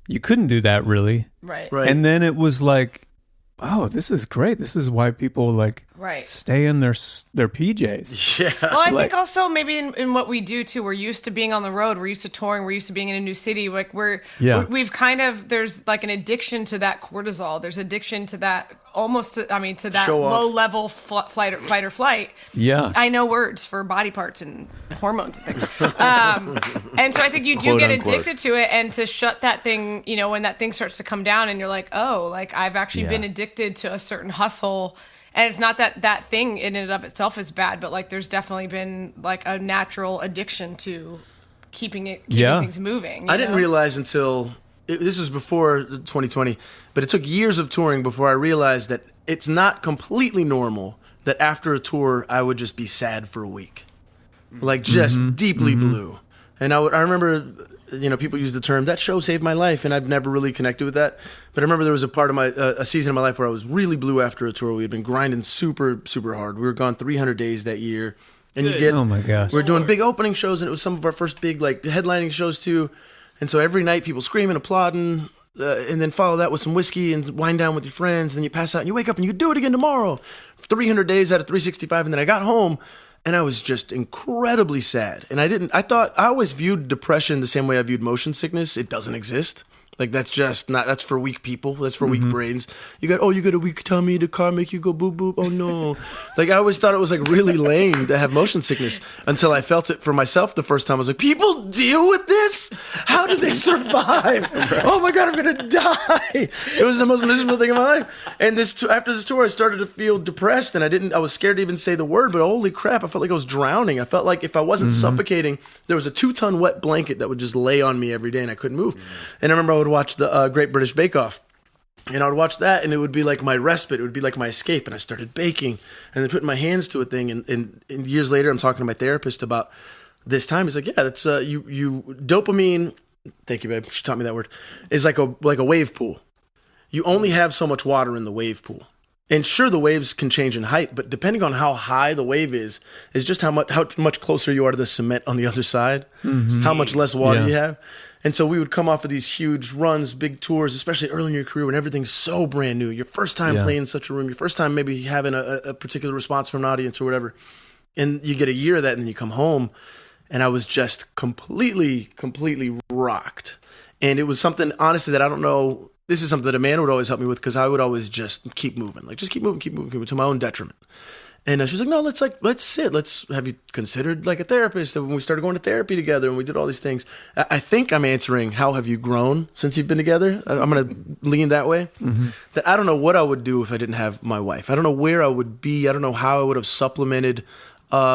you couldn't do that really. Right. Right. And then it was like, oh, this is great. This is why people like Right. stay in their PJs. Yeah. Well, I think also maybe in what we do too, we're used to being on the road. We're used to touring. We're used to being in a new city. Like we've kind of, there's like an addiction to that cortisol. There's addiction to that almost, to that Show off. low level fight or flight. Yeah. I know words for body parts and hormones and things. And so I think you do Quote, get unquote. addicted to it, and to shut that thing, you know, when that thing starts to come down and you're like, oh, like I've actually been addicted to a certain hustle. And it's not that thing in and of itself is bad, but like there's definitely been like a natural addiction to keeping things moving. I you didn't know? realize until this was before 2020, but it took years of touring before I realized that it's not completely normal that after a tour I would just be sad for a week, like just deeply blue. And I remember, people use the term "that show saved my life," and I've never really connected with that. But I remember there was a part of a season of my life where I was really blue after a tour. We had been grinding super, super hard. We were gone 300 days that year, and oh my gosh, we were doing big opening shows, and it was some of our first big like headlining shows too. And so every night people screaming, applauding, and then follow that with some whiskey and wind down with your friends. And then you pass out and you wake up and you do it again tomorrow. 300 days out of 365. And then I got home and I was just incredibly sad. And I always viewed depression the same way I viewed motion sickness. It doesn't exist. Like that's for weak people. That's for weak brains. You got a weak tummy, the car make you go boop boop. Oh no. Like I always thought it was like really lame to have motion sickness until I felt it for myself the first time. I was like, people deal with this? How do they survive? Oh my God, I'm gonna die. It was the most miserable thing in my life. And after this tour, I started to feel depressed, and I was scared to even say the word, but holy crap, I felt like I was drowning. I felt like if I wasn't suffocating, there was a 2-ton wet blanket that would just lay on me every day and I couldn't move. And I remember I would watch the Great British Bake Off, and I would watch that, and it would be like my respite. It would be like my escape. And I started baking, and then putting my hands to a thing. And years later, I'm talking to my therapist about this time. He's like, "Yeah, that's you dopamine." Thank you, babe. She taught me that word. Is like a wave pool. You only have so much water in the wave pool. And sure, the waves can change in height, but depending on how high the wave is just how much closer you are to the cement on the other side, how much less water you have. And so we would come off of these huge runs, big tours, especially early in your career when everything's so brand new. Your first time playing in such a room, your first time maybe having a particular response from an audience or whatever. And you get a year of that, and then you come home, and I was just completely rocked. And it was something, honestly, that I don't know. This is something that Amanda would always help me with, because I would always just keep moving. Like, just keep moving to my own detriment. And she was like, no, let's sit. Have you considered like a therapist? And when we started going to therapy together and we did all these things, I think I'm answering, how have you grown since you've been together? I'm going to lean that way. That I don't know what I would do if I didn't have my wife. I don't know where I would be. I don't know how I would have supplemented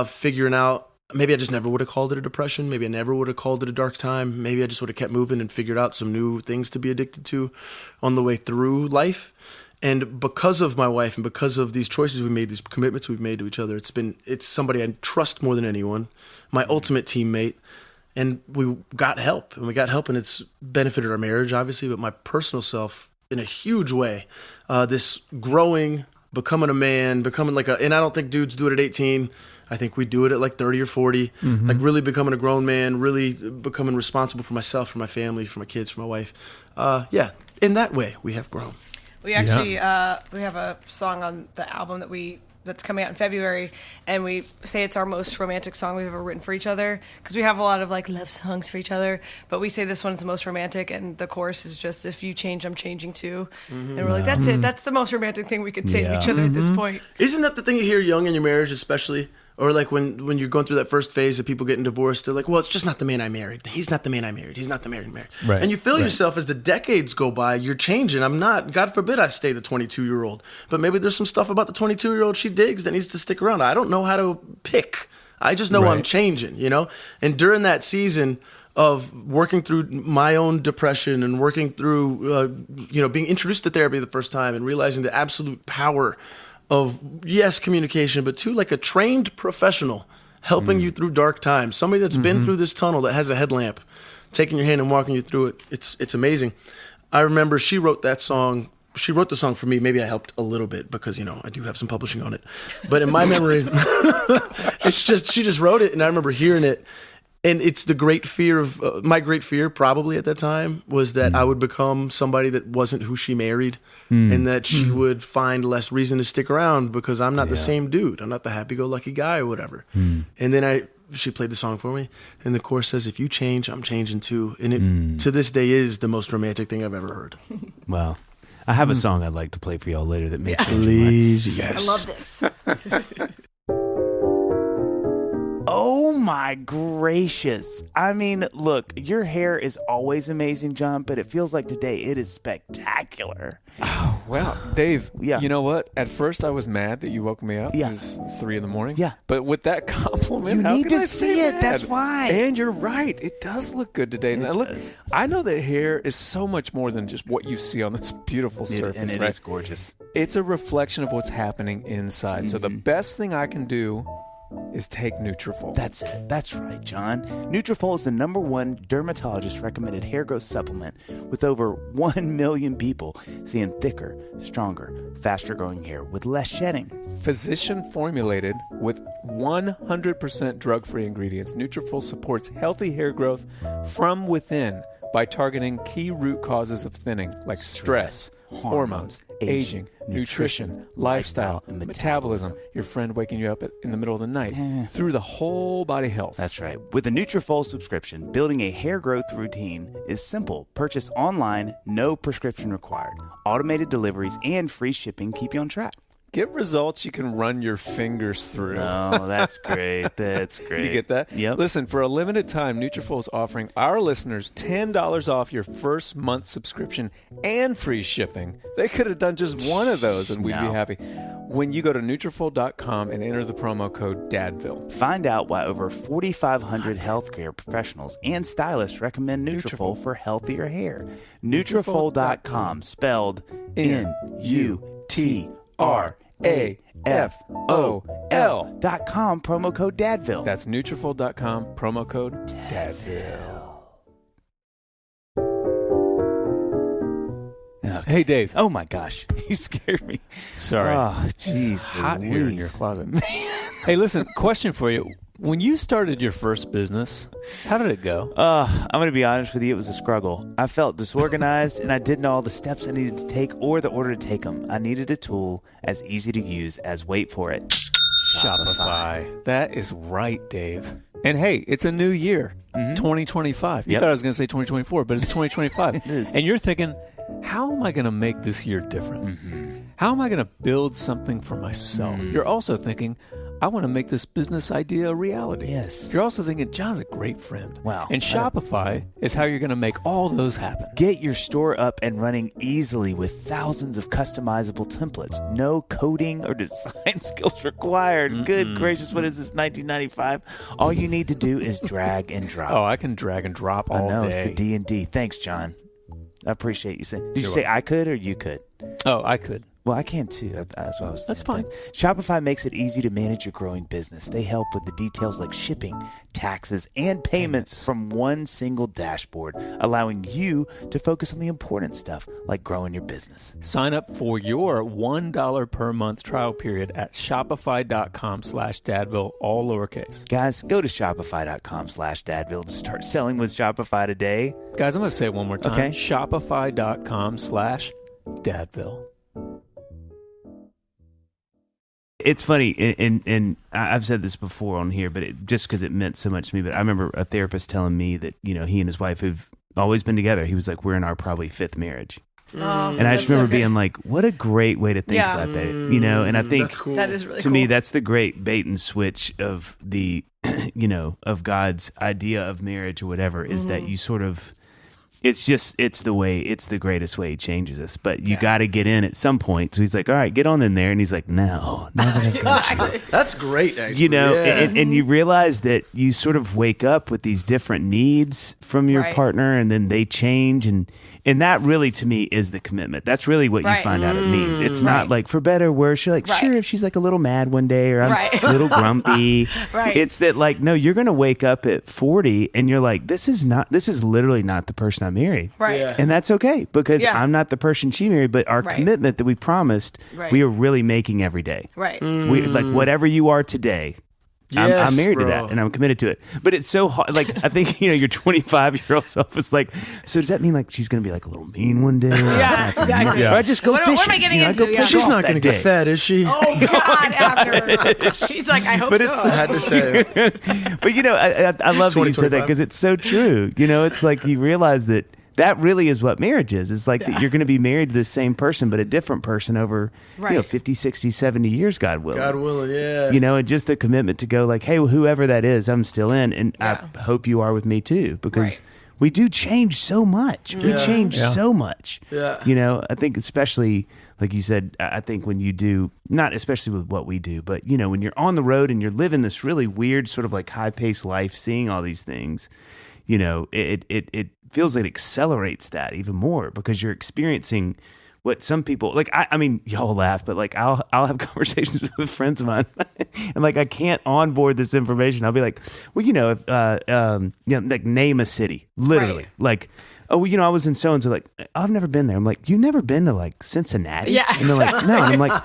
figuring out. Maybe I just never would have called it a depression. Maybe I never would have called it a dark time. Maybe I just would have kept moving and figured out some new things to be addicted to on the way through life. And because of my wife and because of these choices we made, these commitments we've made to each other, it's somebody I trust more than anyone, my ultimate teammate. And we got help, and it's benefited our marriage, obviously, but my personal self in a huge way. This growing, becoming a man, and I don't think dudes do it at 18. I think we do it at like 30 or 40, like really becoming a grown man, really becoming responsible for myself, for my family, for my kids, for my wife. In that way, we have grown. We actually we have a song on the album that's coming out in February, and we say it's our most romantic song we've ever written for each other, because we have a lot of like love songs for each other, but we say this one is the most romantic, and the chorus is just, if you change, I'm changing too. And we're like, that's it. That's the most romantic thing we could say to each other at this point. Isn't that the thing you hear young in your marriage, especially? Or like when you're going through that first phase of people getting divorced, they're like, well, it's just not the man I married. He's not the man I married. He's not the man I married. Right. And you feel yourself as the decades go by, you're changing. I'm not, God forbid I stay the 22-year-old. But maybe there's some stuff about the 22-year-old she digs that needs to stick around. I don't know how to pick. I just know I'm changing, And during that season of working through my own depression and working through, being introduced to therapy the first time and realizing the absolute power of, yes, communication, but two, like a trained professional helping you through dark times. Somebody that's been through this tunnel, that has a headlamp, taking your hand and walking you through it. It's amazing. I remember she wrote that song. She wrote the song for me. Maybe I helped a little bit because, I do have some publishing on it. But in my memory, she just wrote it, and I remember hearing it. And it's the great fear of, my great fear probably at that time was that I would become somebody that wasn't who she married, and that she would find less reason to stick around because I'm not the same dude. I'm not the happy-go-lucky guy or whatever. And then she played the song for me, and the chorus says, if you change, I'm changing too. And it, to this day, is the most romantic thing I've ever heard. Wow. I have a song I'd like to play for y'all later that may change your mind. Please, yes. I love this. Oh my gracious. I mean, look, your hair is always amazing, John, but it feels like today it is spectacular. Oh, Wow, Dave. Yeah. You know what? At first, I was mad that you woke me up. Yeah. It's 3 a.m. Yeah. But with that compliment, You how need can to I see say it. mad? That's why. And you're right. It does look good today. It Now, look, does. I know that hair is so much more than just what you see on this beautiful surface. And it right? is gorgeous. It's a reflection of what's happening inside. So the best thing I can do is take Nutrafol. That's it. That's right, John. Nutrafol is the #1 dermatologist recommended hair growth supplement with over 1 million people seeing thicker, stronger, faster growing hair with less shedding. Physician formulated with 100% drug-free ingredients, Nutrafol supports healthy hair growth from within by targeting key root causes of thinning like stress, hormones, aging, nutrition, lifestyle, and metabolism. Your friend waking you up in the middle of the night through the whole body health. That's right. With a Nutrafol subscription, building a hair growth routine is simple. Purchase online, no prescription required. Automated deliveries and free shipping keep you on track. Get results you can run your fingers through. Oh, that's great. That's great. You get that? Yep. Listen, for a limited time, Nutrafol is offering our listeners $10 off your first month subscription and free shipping. They could have done just one of those and we'd be happy. When you go to Nutrafol.com and enter the promo code DADVILLE. Find out why over 4,500 healthcare professionals and stylists recommend Nutrafol for healthier hair. Nutrafol.com, spelled Nutrafol.com, promo code Dadville. That's Nutrafol.com, promo code DADVILLE. Okay. Hey, Dave. Oh my gosh, you scared me. Sorry. Oh, jeez, It's hot here in your Louise. closet. Hey, listen, question for you. When you started your first business, how did it go? I'm going to be honest with you. It was a struggle. I felt disorganized, and I didn't know all the steps I needed to take or the order to take them. I needed a tool as easy to use as, wait for it, Shopify. That is right, Dave. And hey, it's a new year, 2025. You Yep. thought I was going to say 2024, but it's 2025. It is. And you're thinking, how am I going to make this year different? How am I going to build something for myself? You're also thinking, I want to make this business idea a reality. Yes. You're also thinking, John's a great friend. Wow. And Shopify is how you're going to make all those happen. Get your store up and running easily with thousands of customizable templates. No coding or design skills required. Good gracious, what is this, 1995? All you need to do is drag and drop. Oh, I can drag and drop all I know, day. it's the D&D. Thanks, John. I appreciate you saying. Did you You're say I could or you could? Oh, I could. Well, I can too. That's what I was That's thinking. Shopify makes it easy to manage your growing business. They help with the details like shipping, taxes, and payments from one single dashboard, allowing you to focus on the important stuff like growing your business. Sign up for your $1 per month trial period at shopify.com/Dadville, all lowercase. Guys, go to shopify.com/Dadville to start selling with Shopify today. Guys, I'm going to say it one more time. Okay. Shopify.com/Dadville. It's funny, and I've said this before on here, but just because it meant so much to me. But I remember a therapist telling me that, you know, he and his wife who've always been together, he was like, we're in our probably 5th marriage. And I just remember being like, what a great way to think about that, you know? And I think That's cool. That is really to cool. me, that's the great bait and switch of the, you know, of God's idea of marriage or whatever, is that you sort of, it's the greatest way he changes us. But you got to get in at some point. So he's like, all right, get on in there. And he's like, no, now that I've got you. That's great, actually. You know, Yeah. and you realize that you sort of wake up with these different needs from your Right. partner, and then they change, and that really, to me, is the commitment. That's really what you Right. find out it means. It's not Right. like for better or worse. You're like, Right. sure, if she's like a little mad one day or I'm Right. a little grumpy. Right. It's that like, no, you're going to wake up at 40 and you're like, this is literally not the person I married. Right. Yeah. And that's okay, because Yeah. I'm not the person she married, but our Right. commitment that we promised, Right. we are really making every day. Right. We, like, whatever you are today, I'm Yes, married to bro. that, and I'm committed to it. But it's so hard. Like, I think, you know, your 25-year-old self is like, so does that mean like she's going to be like a little mean one day? Yeah, exactly. Or I just go What fishing. am I getting you know, I into? go Yeah. push She's off not that going to get day. fed, is she? Oh, God, Abner. She's like, I hope But so. it's- I had to say it. But, you know, I love that you said that, 2025. because it's so true. You know, it's like you realize that really is what marriage is. It's like that you're going to be married to the same person, but a different person over, you know, Right. 50, 60, 70 years, God willing. God willing, yeah. You know, and just the commitment to go like, hey, well, whoever that is, I'm still in. And Yeah. I hope you are with me too, because Right. we do change so much. We change so much. Yeah. You know, I think especially like you said, I think when you do, not especially with what we do, but you know, when you're on the road and you're living this really weird sort of like high-paced life, seeing all these things, you know, it feels like it accelerates that even more because you're experiencing what some people like. I mean, y'all laugh, but like I'll have conversations with friends of mine, and like I can't onboard this information. I'll be like, well, you know, if you know, like name a city, literally, Right. like. Oh, well, you know, I was in so and so. Like, I've never been there. I'm like, you've never been to like Cincinnati? Yeah, And they're like, no. And I'm like,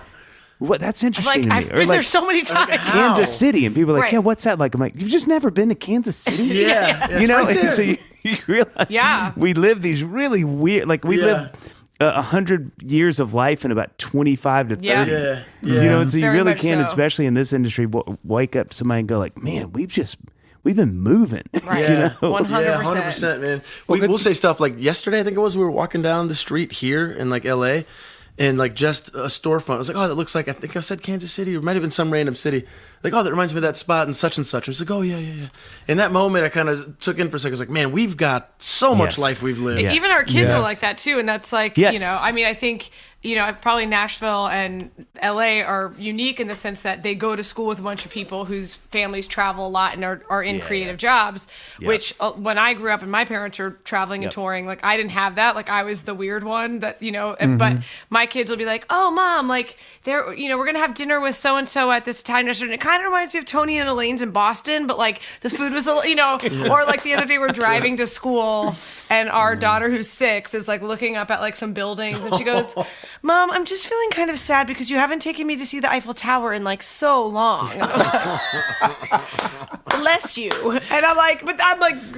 what? That's interesting Like, to I've me. been there so many times. Kansas City, and people are like, Right. yeah, what's that like? I'm like, you've just never been to Kansas City? Yeah. You know, and so you realize Yeah. we live these really weird, like we live 100 years of life in about 25 to 30. Yeah. Yeah. You know, and so you Very really much can, so. especially in this industry, wake up to somebody and go like, man, we've been moving. Right. You know? 100%. Yeah, 100%, man. We'll say stuff like yesterday, I think it was, we were walking down the street here in like LA and like just a storefront. I was like, oh, that looks like, I think I said Kansas City, or it might have been some random city. Like, oh, that reminds me of that spot and such and such. I was like, oh, yeah. In that moment, I kind of took in for a second. I was like, man, we've got so much Yes. life we've lived. Yes. Even our kids are Yes. like that too, and that's like, Yes. you know, I mean, I think, you know, probably Nashville and LA are unique in the sense that they go to school with a bunch of people whose families travel a lot and are in creative jobs, which when I grew up and my parents were traveling and touring, like I didn't have that. Like I was the weird one that, you know, but my kids will be like, oh, Mom, like they're, you know, we're going to have dinner with so-and-so at this Italian restaurant. It kind of reminds me of Tony and Elaine's in Boston, but like the food was, you know, or like the other day we're driving to school and our daughter who's 6 is like looking up at like some buildings and she goes, Mom, I'm just feeling kind of sad because you haven't taken me to see the Eiffel Tower in like so long. And I was like, bless you. And I'm like,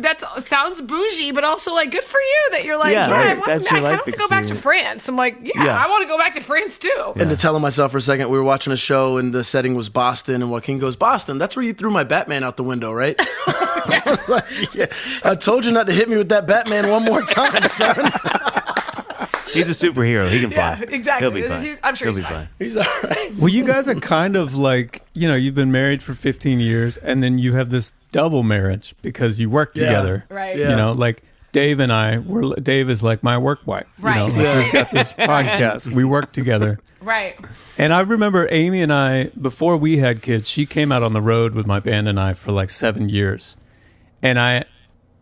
that sounds bougie, but also like good for you that you're like, Yeah, yeah, right. That's your I kind life of want to go back to experience. France. I'm like, yeah, I want to go back to France too. And to tell myself for a second, we were watching a show and the setting was Boston, and Joaquin goes, Boston, that's where you threw my Batman out the window, right? I was like, yeah. I told you not to hit me with that Batman one more time, son. He's a superhero. He can fly. Yeah, exactly. He'll be fine. I'm sure He'll he's be fine. He's all right. Well, you guys are kind of like, you know, you've been married for 15 years and then you have this double marriage because you work Yeah. together. Right. You know, like Dave and I, Dave is like my work wife. Right. You know, like we've got this podcast. We work together. Right. And I remember Amy and I, before we had kids, she came out on the road with my band and I for like 7 years. And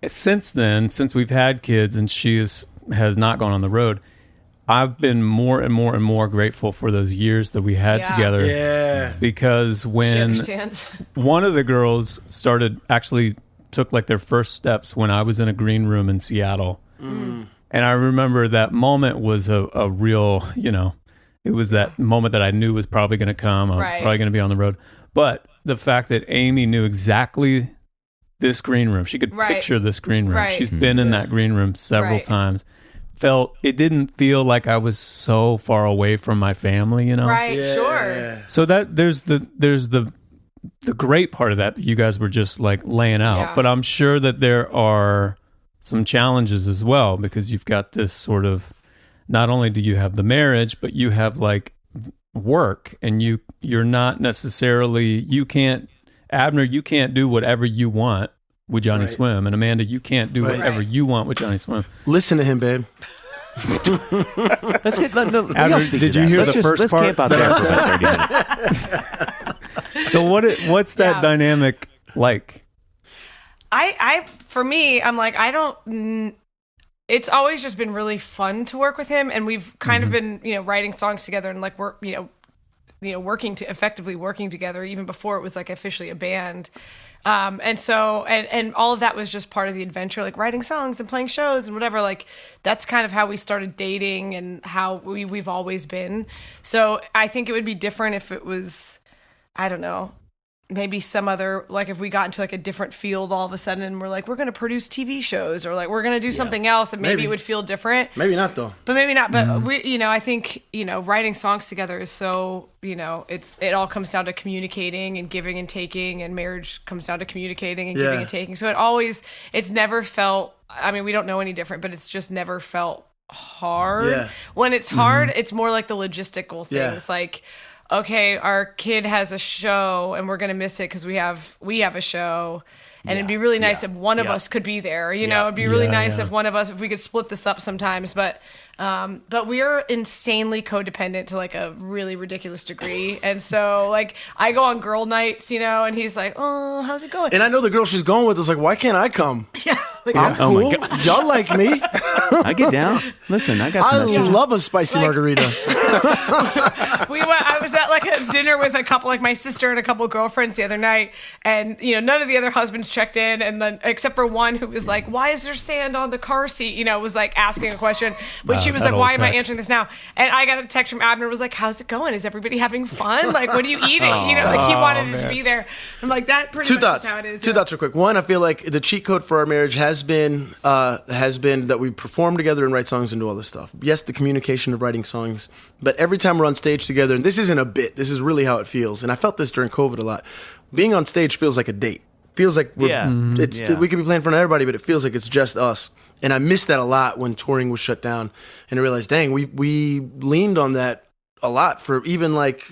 since then, since we've had kids and she has not gone on the road, I've been more and more and more grateful for those years that we had Yeah. together. Yeah. Because She when understands. one of the girls took like their first steps when I was in a green room in Seattle. And I remember that moment was a real, you know, it was that moment that I knew was probably going to come. I was Right. probably going to be on the road. But the fact that Amy knew exactly this green room, she could Right. picture this green room. Right. She's been in that green room several Right. times. It didn't feel like I was so far away from my family, you know? Right. Yeah. Sure. So that there's the great part of that you guys were just like laying out. Yeah. But I'm sure that there are some challenges as well because you've got this sort of, not only do you have the marriage, but you have like work and you're not necessarily, Abner, you can't do whatever you want with Johnnyswim, and Amanda, you can't do whatever you want with Johnnyswim. Listen to him, babe. Let's get. Abner, did you hear the first let's part camp out that there I for said? about 30 minutes. So what's that Yeah. dynamic like? For me, I'm like, it's always just been really fun to work with him. And we've kind of been, you know, writing songs together and like work, effectively working together even before it was like officially a band. And so, and all of that was just part of the adventure, like writing songs and playing shows and whatever. Like that's kind of how we started dating and how we've always been. So I think it would be different if it was, I don't know, maybe some other, like if we got into like a different field all of a sudden and we're like, we're going to produce TV shows or like we're going to do something else, and maybe it would feel different. Maybe not, though. But maybe not. But we, you know, I think, you know, writing songs together is so, you know, it all comes down to communicating and giving and taking, and marriage comes down to communicating and giving and taking. So it's never felt, I mean, we don't know any different, but it's just never felt hard. Yeah. When it's hard, it's more like the logistical things. Yeah. Like, okay, our kid has a show and we're going to miss it because we have a show. and it'd be really nice if one of us could be there. You know, it'd be really nice if one of us, if we could split this up sometimes. But we are insanely codependent to like a really ridiculous degree, and so like I go on girl nights, you know, and he's like, "Oh, how's it going?" And I know the girl she's going with is like, "Why can't I come? Yeah, like, I'm cool. Y'all like me. I get down. Listen, I got some. I love a spicy margarita." I was at like a dinner with a couple, like my sister and a couple of girlfriends the other night, and you know none of the other husbands checked in, and then except for one who was like, "Why is there sand on the car seat?" You know, was like asking a question, but she was like, "Why am I answering this now?" And I got a text from Abner, was like, "How's it going? Is everybody having fun? Like, what are you eating?" You know, like he wanted to just be there. I'm like, that pretty much is how it is. Two thoughts real quick. One, I feel like the cheat code for our marriage has been that we perform together and write songs and do all this stuff. Yes, the communication of writing songs, but every time we're on stage together, and this isn't a bit, this is really how it feels. And I felt this during COVID a lot. Being on stage feels like a date. Feels like we could be playing in front of everybody, but it feels like it's just us. And I missed that a lot when touring was shut down. And I realized, dang, we leaned on that a lot for even like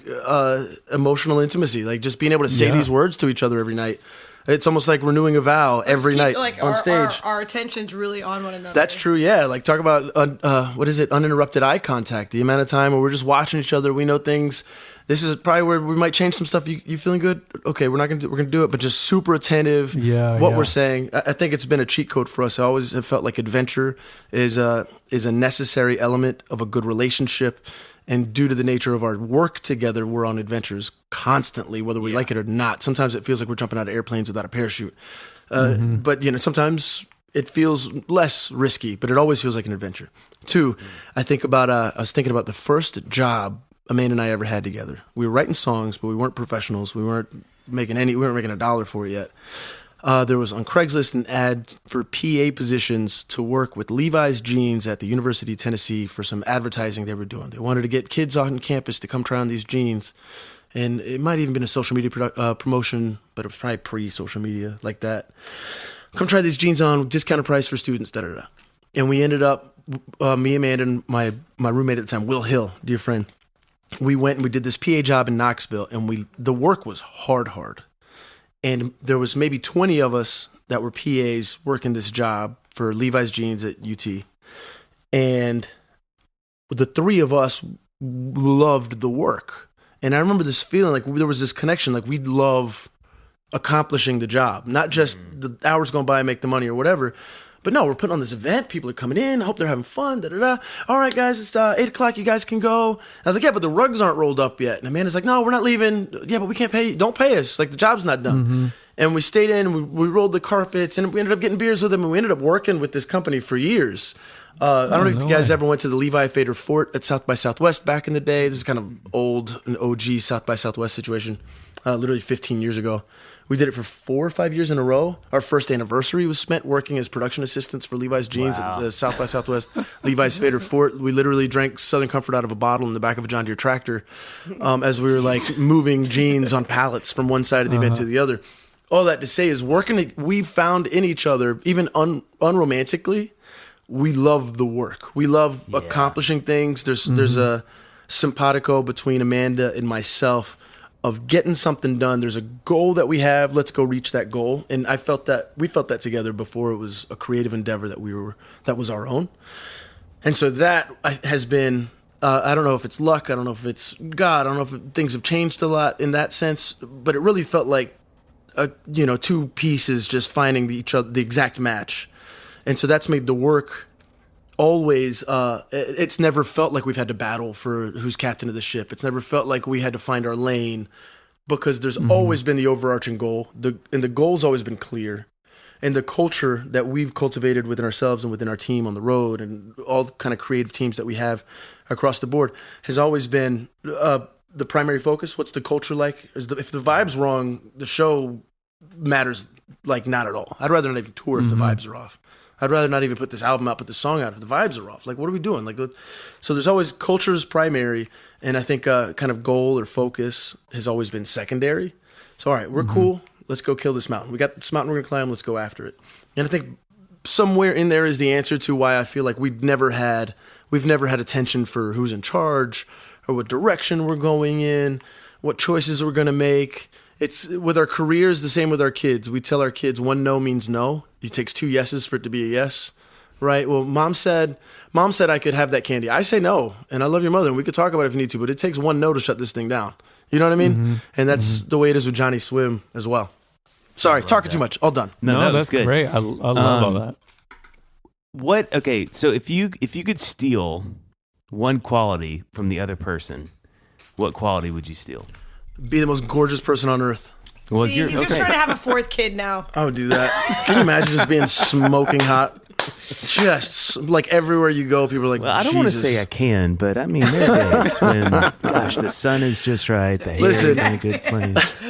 emotional intimacy, like just being able to say these words to each other every night. It's almost like renewing a vow every night like on stage. Our attention's really on one another. That's true, yeah. Like talk about uninterrupted eye contact. The amount of time where we're just watching each other. We know things. This is probably where we might change some stuff. You feeling good? Okay, we're gonna do it, but just super attentive. What we're saying. I think it's been a cheat code for us. I always have felt like adventure is a necessary element of a good relationship. And due to the nature of our work together, we're on adventures constantly, whether we like it or not. Sometimes it feels like we're jumping out of airplanes without a parachute. But, you know, sometimes it feels less risky, but it always feels like an adventure. Two, I was thinking about the first job Amanda and I ever had together. We were writing songs, but we weren't professionals. We weren't making $1 for it yet. There was on Craigslist an ad for PA positions to work with Levi's jeans at the University of Tennessee for some advertising they were doing. They wanted to get kids on campus to come try on these jeans. And it might have even been a social media promotion, but it was probably pre-social media like that. Come try these jeans on, discounted price for students, da-da-da. And we ended up, me, Amanda, and my roommate at the time, Will Hill, dear friend, we went and we did this PA job in Knoxville, and the work was hard. And there was maybe 20 of us that were PAs working this job for Levi's jeans at UT. And the three of us loved the work. And I remember this feeling like there was this connection, like we'd love accomplishing the job, not just the hours going by and make the money or whatever. But no, we're putting on this event. People are coming in. I hope they're having fun. Da-da-da. All right, guys, it's 8 o'clock. You guys can go. I was like, yeah, but the rugs aren't rolled up yet. And Amanda's like, no, we're not leaving. Yeah, but we can't pay you. Don't pay us. Like, the job's not done. And we stayed in. We rolled the carpets. And we ended up getting beers with them. And we ended up working with this company for years. I don't know if you guys ever went to the Levi Fader Fort at South by Southwest back in the day. This is kind of old, an OG South by Southwest situation. Literally 15 years ago. We did it for 4 or 5 years in a row. Our first anniversary was spent working as production assistants for Levi's jeans at the South by Southwest Levi's Fader Fort. We literally drank Southern Comfort out of a bottle in the back of a John Deere tractor as we were like moving jeans on pallets from one side of the event to the other. All that to say is we found in each other, even unromantically, we love the work. We love accomplishing things. There's a simpatico between Amanda and myself of getting something done. There's a goal that we have. Let's go reach that goal. And we felt that together before it was a creative endeavor that was our own. And so that has been, I don't know if it's luck. I don't know if it's God. I don't know if things have changed a lot in that sense, but it really felt like, two pieces just finding the exact match. And so that's made the work always, it's never felt like we've had to battle for who's captain of the ship. It's never felt like we had to find our lane because there's always been the overarching goal. And the goal's always been clear. And the culture that we've cultivated within ourselves and within our team on the road and all the kind of creative teams that we have across the board has always been the primary focus. What's the culture like? If the vibe's wrong, the show matters like not at all. I'd rather not even tour if the vibes are off. I'd rather not even put this album out, put the song out if the vibes are off. Like, what are we doing? So there's always culture is primary, and I think kind of goal or focus has always been secondary. So all right, we're cool. Let's go kill this mountain. We got this mountain we're gonna climb. Let's go after it. And I think somewhere in there is the answer to why I feel like we've never had attention for who's in charge or what direction we're going in, what choices we're gonna make. It's with our careers, the same with our kids. We tell our kids one no means no. It takes 2 yeses for it to be a yes, right? Well, mom said I could have that candy. I say no, and I love your mother, and we could talk about it if you need to, but it takes one no to shut this thing down. You know what I mean? And that's the way it is with Johnnyswim as well. Sorry, talking too much. All done. No, that's good. great. I love all that. Okay, so if you could steal one quality from the other person, what quality would you steal? Be the most gorgeous person on earth. Well, See, he's just trying to have a 4th kid now. I would do that. Can you imagine just being smoking hot? Just like everywhere you go, people are like, well, I don't want to say I can, but I mean, there are days when, gosh, the sun is just right, the hair is in a good place.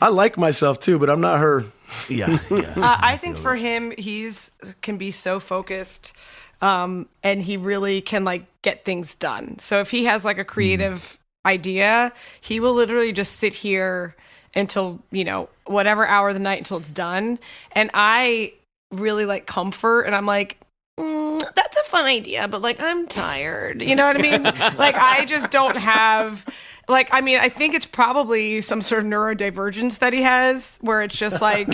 I like myself too, but I'm not her. Yeah. I think for him, can be so focused, and he really can like get things done. So if he has like a creative idea, he will literally just sit here until, whatever hour of the night until it's done. And I really like comfort, and I'm like, that's a fun idea, but like I'm tired. You know what I mean? Like I just don't have. Like, I mean, I think it's probably some sort of neurodivergence that he has, where it's just like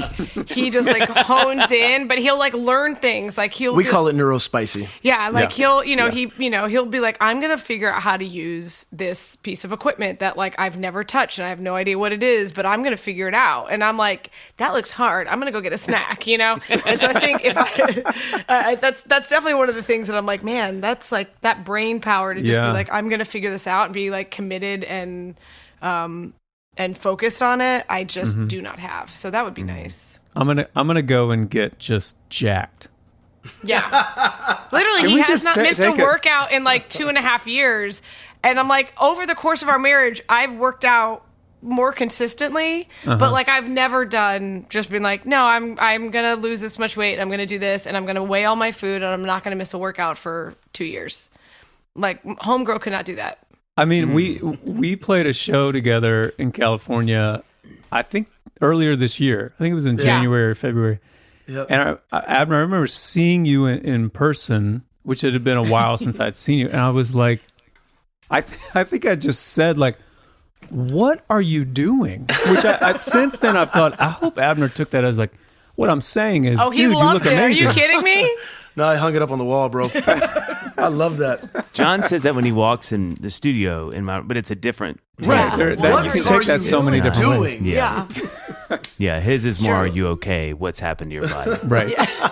he just like hones in, but he'll like learn things. Like we call it neurospicy. Yeah, like he'll he'll be like, I'm gonna figure out how to use this piece of equipment that like I've never touched and I have no idea what it is, but I'm gonna figure it out. And I'm like, that looks hard. I'm gonna go get a snack, And so I think if that's definitely one of the things that I'm like, man, that's like that brain power to just be like, I'm gonna figure this out and be like committed and focused on it. I just do not have. So that would be nice. I'm gonna go and get just jacked. Yeah. Literally, he has not missed a workout in like 2.5 years. And I'm like, over the course of our marriage, I've worked out more consistently, but like I've never done just been like, no, I'm gonna lose this much weight, I'm gonna do this, and I'm gonna weigh all my food, and I'm not gonna miss a workout for 2 years. Like homegirl could not do that. I mean, we played a show together in California, I think earlier this year. I think it was in January or February. Yep. And Abner, I remember seeing you in person, which it had been a while since I'd seen you. And I was like, I think I just said, like, what are you doing? Which since then I've thought, I hope Abner took that as like, what I'm saying is, dude, you look amazing. Are you kidding me? No, I hung it up on the wall, bro. I love that. John says that when he walks in the studio, but it's a different take. Right. You can take that so many different ways. Yeah. Yeah, his is more, are you okay? What's happened to your body? Right. Yeah.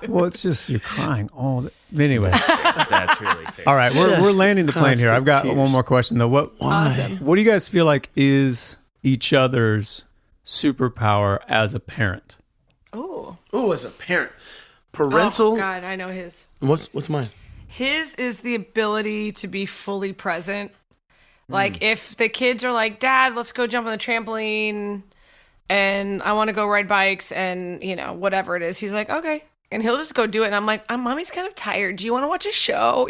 Well, it's just you're crying all the... Anyway. That's really fair. All right, we're landing the plane here. I've got one more question, though. What do you guys feel like is each other's superpower as a parent? Oh, as a parent. Parental... Oh, God, I know his. What's mine? His is the ability to be fully present. Like, if the kids are like, Dad, let's go jump on the trampoline, and I want to go ride bikes, and, whatever it is, he's like, okay. And he'll just go do it, and I'm like, Mommy's kind of tired. Do you want to watch a show?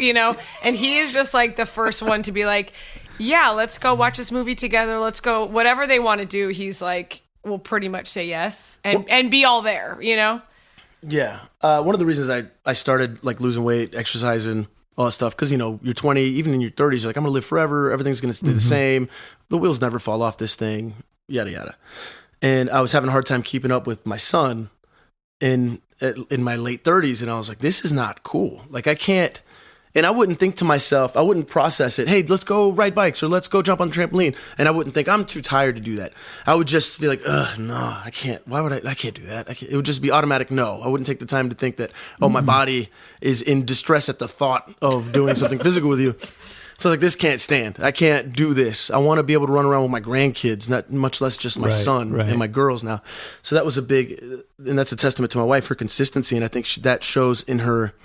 And he is just, like, the first one to be like, yeah, let's go watch this movie together. Let's go. Whatever they want to do, he's like, will pretty much say yes and be all there, Yeah. One of the reasons I started like losing weight, exercising, all that stuff, because, you're 20, even in your 30s, you're like, I'm going to live forever. Everything's going to stay the same. The wheels never fall off this thing, yada, yada. And I was having a hard time keeping up with my son in my late 30s. And I was like, this is not cool. Like I can't, and I wouldn't think to myself, I wouldn't process it. Hey, let's go ride bikes or let's go jump on the trampoline. And I wouldn't think I'm too tired to do that. I would just be like, no, I can't. Why would I can't do that. It would just be automatic. No, I wouldn't take the time to think that, my body is in distress at the thought of doing something physical with you. So like, this can't stand. I can't do this. I want to be able to run around with my grandkids, not much less just my son and my girls now. So that was and that's a testament to my wife, her consistency. And I think that shows in her.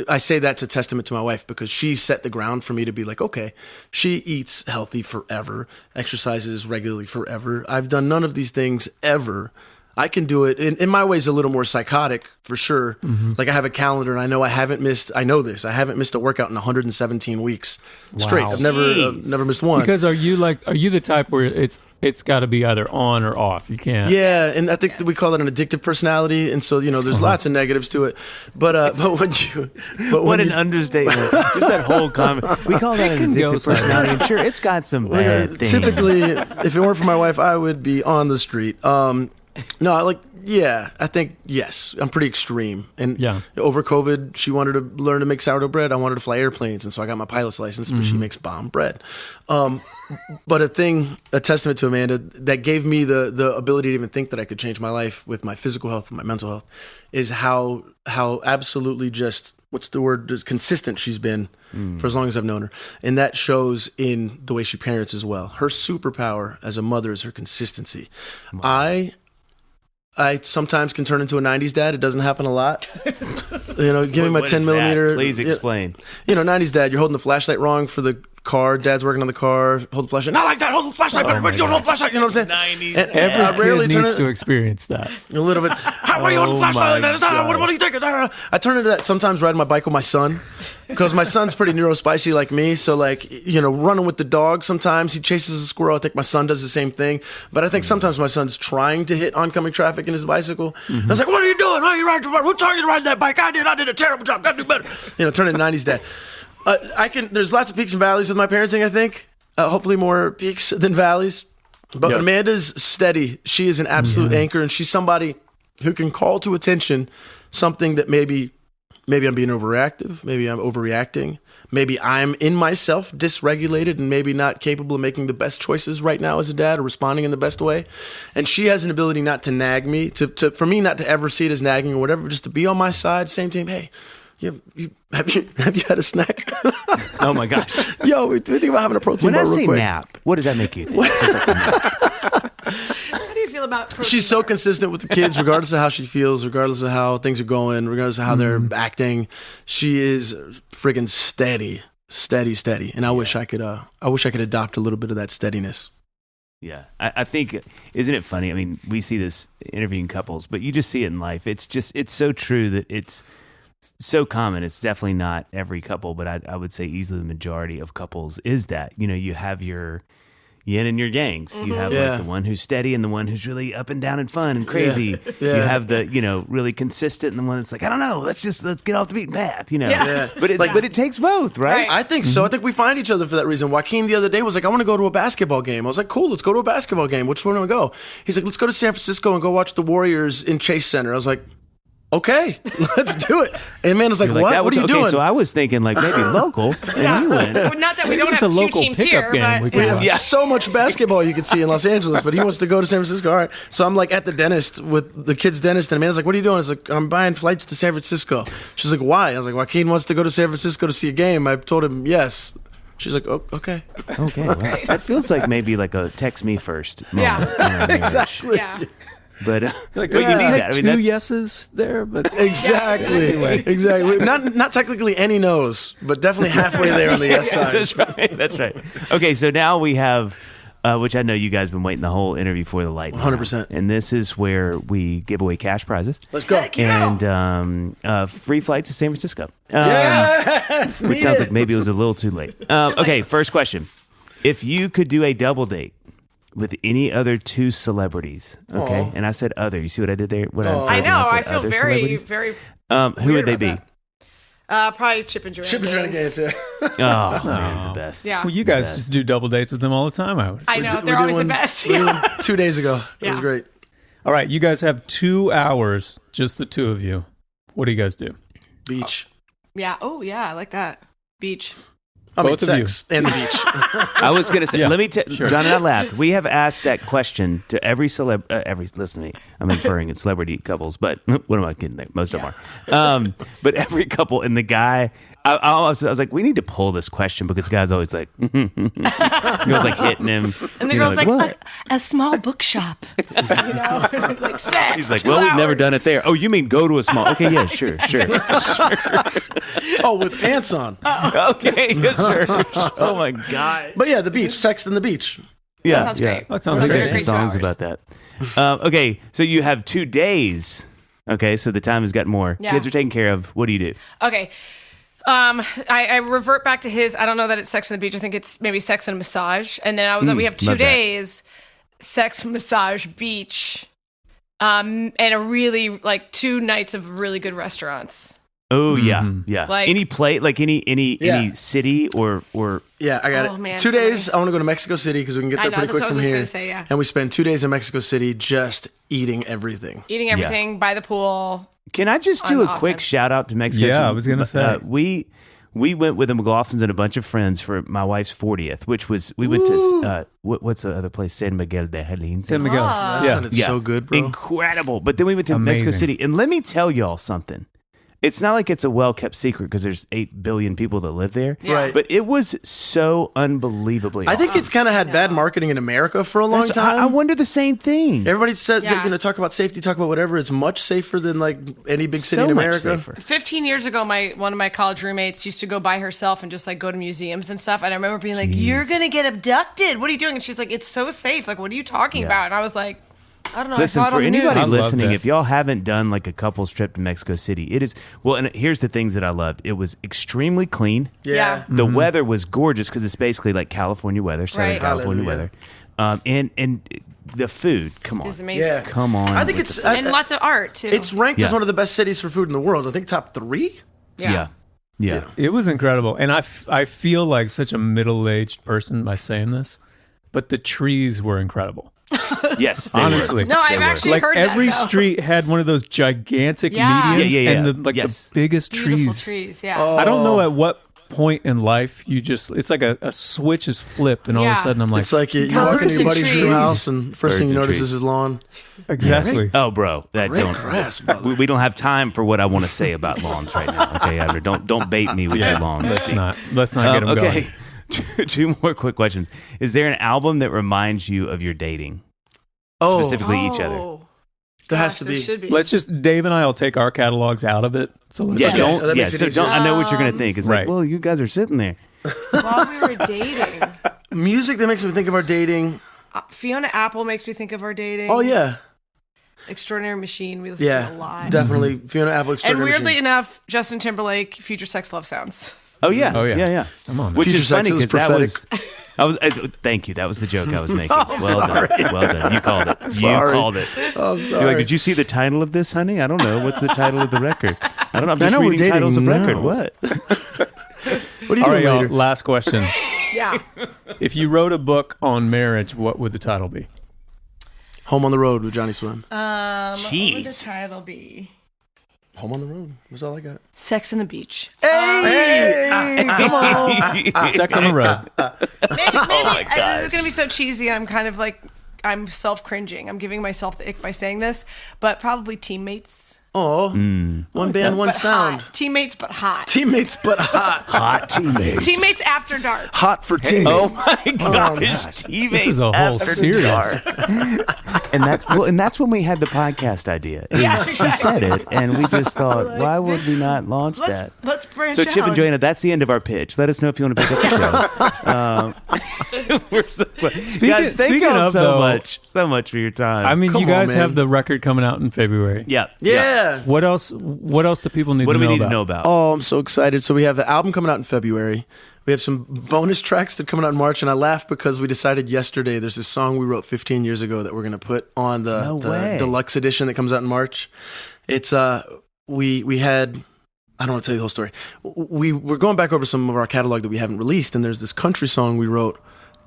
I say that's a testament to my wife because she set the ground for me to be like, okay, she eats healthy forever, exercises regularly forever. I've done none of these things ever. I can do it. In my way, is a little more psychotic for sure. Like I have a calendar and I know I haven't missed a workout in 117 weeks straight. I've never missed one. Because are you the type where it's it's got to be either on or off. You can't. Yeah, and I think that we call it an addictive personality, and so there's lots of negatives to it. But What an understatement! Just that whole comment. We call that an addictive personality, and sure, it's got some bad things. Typically, if it weren't for my wife, I would be on the street. I think yes, I'm pretty extreme. And over COVID, she wanted to learn to make sourdough bread. I wanted to fly airplanes, and so I got my pilot's license. But she makes bomb bread. But a testament to Amanda that gave me the ability to even think that I could change my life with my physical health and my mental health is how absolutely just just consistent she's been for as long as I've known her. And that shows in the way she parents as well. Her superpower as a mother is her consistency. Wow. I sometimes can turn into a 90s dad. It doesn't happen a lot. Give me my 10 millimeter. Please explain. 90s dad, you're holding the flashlight wrong for the car. Dad's working on the car. Hold the flashlight. Not like that. Hold the flashlight. But you don't hold the flashlight. You know what I'm saying? 90s. And Every kid needs to experience that. A little bit. How are you holding the flashlight like that? What do you think? I turn into that sometimes riding my bike with my son because my son's pretty neurospicy like me. So running with the dog sometimes he chases a squirrel. I think my son does the same thing. But I think sometimes my son's trying to hit oncoming traffic in his bicycle. I was like, what are you doing? How are you riding your bike? Who told you to ride that bike? I did a terrible job. Gotta do better. Turn into 90s dad. There's lots of peaks and valleys with my parenting, I think. Hopefully more peaks than valleys. But Amanda's steady. She is an absolute anchor, and she's somebody who can call to attention something that maybe I'm being overreactive, maybe I'm overreacting, maybe I'm in myself dysregulated and maybe not capable of making the best choices right now as a dad or responding in the best way. And she has an ability not to nag me, for me not to ever see it as nagging or whatever, but just to be on my side, same team. Hey, have you had a snack? Oh my gosh! Yo, we think about having a protein bar real quick. When I say nap, what does that make you think? Just like a nap. How do you feel about protein She's so bar? consistent with the kids, regardless of how she feels, regardless of how things are going, regardless of how they're acting. She is friggin' steady. And I wish I could adopt a little bit of that steadiness. Yeah, I think, isn't it funny? I mean, we see this interviewing couples, but you just see it in life. It's so true that it's so common. It's definitely not every couple, but I would say easily the majority of couples is that. You have your yin and your yangs. You have like the one who's steady and the one who's really up and down and fun and crazy. You have the really consistent and the one that's like, I don't know, let's get off the beaten path. But it takes both, right? I think so. I think we find each other for that reason. Joaquin the other day was like, I want to go to a basketball game. I was like, cool, let's go to a basketball game. Which one do we go? He's like, let's go to San Francisco and go watch the Warriors in Chase Center. I was like, okay, let's do it. And man was like, what? What are you doing? So I was thinking like maybe local, and you went. Well, not that we don't have a two local teams pickup here, game but we We have so much basketball you can see in Los Angeles, but he wants to go to San Francisco. All right. So I'm like at the dentist with the kid's dentist, and Amanda's like, what are you doing? I was like, I'm buying flights to San Francisco. She's like, why? I was like, Joaquin wants to go to San Francisco to see a game. I told him yes. She's like, oh, okay. Okay, well, that feels like maybe like a text me first moment. Yeah. Exactly. Yeah. But Like, but you need that. I mean, two that's, yeses there, but Exactly. Exactly. Not technically any no's, but definitely halfway there on the yes side. That's right. Okay, so now we have, which I know you guys have been waiting the whole interview for, the lightning 100%. round. And this is where we give away cash prizes. Let's go. And free flights to San Francisco. Yes. Which sounds like maybe it was a little too late. Okay, first question. If you could do a double date with any other two celebrities, okay? Aw. And I said other. You see what I did there? What I know. I feel other very, celebrities? very. Who would they be? Probably Chip and Joanna. Chip and Joanna Gaines. Gaines, yeah. Oh, man, the best. Yeah. well, you guys best. just do double dates with them all the time. I would. I know. They're always the best. We're Yeah. doing 2 days ago. It Yeah. was great. All right, you guys have 2 hours, just the two of you. What do you guys do? Beach. Yeah. Oh, yeah. I like that. Beach. I mean, Both of you. sex and the beach. I was going to say, Yeah, let me tell John and I laughed. We have asked that question to every listen to me. I'm inferring it's celebrity couples, but what am I kidding there? Most of them are. But every couple, and the guy, I was like, we need to pull this question because the guy's always like, he was like hitting him. And the You know, girl's like, what? a small bookshop. like sex. He's like, 2 well, we've never hours. done it there. Oh, you mean go to a small? Okay, yeah, sure. Oh, with pants on. Okay, yeah, sure. Oh my god. But yeah, the beach. Sex and the beach. Yeah, sounds yeah. great. That sounds I think great. there's some Great 2 songs hours. about that. Okay, so you have 2 days. Okay, so the time has got more. Yeah. Kids are taken care of. What do you do? Okay. I revert back to his. I don't know that it's Sex on the Beach. I think it's maybe Sex and a Massage. And then we have 2 love that. days. sex, massage, beach, and a really like 2 nights of really good restaurants. Oh yeah. Like- any play, like any city or Yeah, I got Oh, it. man, 2 so days. many. I want to go to Mexico City because we can get I there know, pretty that's quick what I from was just here. gonna say, yeah. And we spend 2 days in Mexico City just eating everything. Eating everything by the pool. Can I just do a Often. quick shout out to Mexico? Yeah, I was gonna say. We went with the McLaughlins and a bunch of friends for my wife's 40th, which was we went to what's the other place? San Miguel de Allende. San Miguel. That Yeah. sounded so good, bro. Incredible. But then we went to Amazing. Mexico City, and let me tell y'all something. It's not like it's a well-kept secret because there's 8 billion people that live there. Yeah. Right. But it was so unbelievably I think awesome. it's kind of had bad marketing in America for a long time. I wonder the same thing. Everybody said, Yeah. talk about safety, talk about whatever. It's much safer than like any big city So in much America. safer. 15 years ago, one of my college roommates used to go by herself and just like go to museums and stuff. And I remember being like, "You're gonna get abducted. What are you doing?" And she's like, "It's so safe. Like, what are you talking about?" And I was like, "I don't know." Listen, I saw it for on the anybody I news. love listening, that. if y'all haven't done like a couple's trip to Mexico City, it is well. And here's the things that I loved: it was extremely clean. Yeah. The weather was gorgeous because it's basically like California weather, Southern Right. California Hallelujah. weather, and the food. Come on, It's amazing. Yeah. come on. I think with it's the- And lots of art too. it's ranked Yeah. as one of the best cities for food in the world. I think top 3. yeah. It was incredible. And I feel like such a middle-aged person by saying this, but the trees were incredible. Yes, they were. Honestly. No, I've They were. actually Like heard every that, though. street had one of those gigantic Yeah. medians Yeah. and the Yes. biggest Beautiful trees. trees. Yeah. I don't know at what point in life it's like a switch is flipped and all of a Yeah. sudden I'm like, It's like you Birds walk into your and buddy's new trees. house and first thing Birds you and notice trees. is his lawn. exactly. Oh, bro, that Great don't. grass, brother. We don't have time for what I want to say about lawns right now. Okay, Abner, don't bait me with your lawn. Let's not get them okay, going. two more quick questions. Is there an album that reminds you of your dating? Oh, Specifically each other. Oh. There has Gosh, to there be. should be. Let's just Dave and I will take our catalogs out of it. So let's Yeah, Okay, don't. so that Yeah, makes it so easier. don't. I know what you're gonna think. It's Right. like, well, you guys are sitting there. While we were dating, Music that makes me think of our dating. Fiona Apple makes me think of our dating. Oh, yeah. Extraordinary Machine. We listen Yeah. to a lot. Definitely. Fiona Apple And Extraordinary weirdly Machine. enough, Justin Timberlake, Future Sex Love Sounds. Oh yeah. Oh, yeah. Yeah. Come on. Which Future is Sex, funny it was because that was. Thank you. That was the joke I was making. Well done. Well done. You called it. You sorry. called it. Oh, I'm You're sorry. like, did you see the title of this, honey? I don't know. What's the title of the record? I don't know. I'm I just know we're reading dating titles of now. record. What? What are you All right, doing y'all. later? Last question. Yeah. If you wrote a book on marriage, what would the title be? Home on the Road with Johnnyswim. What would the Jeez. title be? Home on the Road. That's all I got. Sex on the Beach. Come on. Sex on the road. Maybe this is going to be so cheesy. I'm kind of like, I'm self-cringing. I'm giving myself the ick by saying this, but probably Teammates. Oh, one band, one But sound. hot. Teammates, but hot. Teammates, but hot. Hot teammates. Teammates After Dark. Hot for teammates. Oh my gosh. Teammates. This is a whole After series. Dark. and that's when we had the podcast idea. Yeah, She exactly. said it, and we just thought, why would we not launch that? Let's branch So out. Chip and Joanna, that's the end of our pitch. Let us know if you want to pick up the show. We're so, guys, thank speaking y'all of, so though- much for your time. I mean, Come you guys on, man. have the record coming out in February. yeah. Yeah. What else do people need What to do we know need about? to know about? Oh, I'm so excited. So we have the album coming out in February. We have some bonus tracks that are coming out in March, and I laughed because we decided yesterday there's this song we wrote 15 years ago that we're going to put on No the way. deluxe edition that comes out in March. It's we had, I don't want to tell you the whole story. We're going back over some of our catalog that we haven't released, and there's this country song we wrote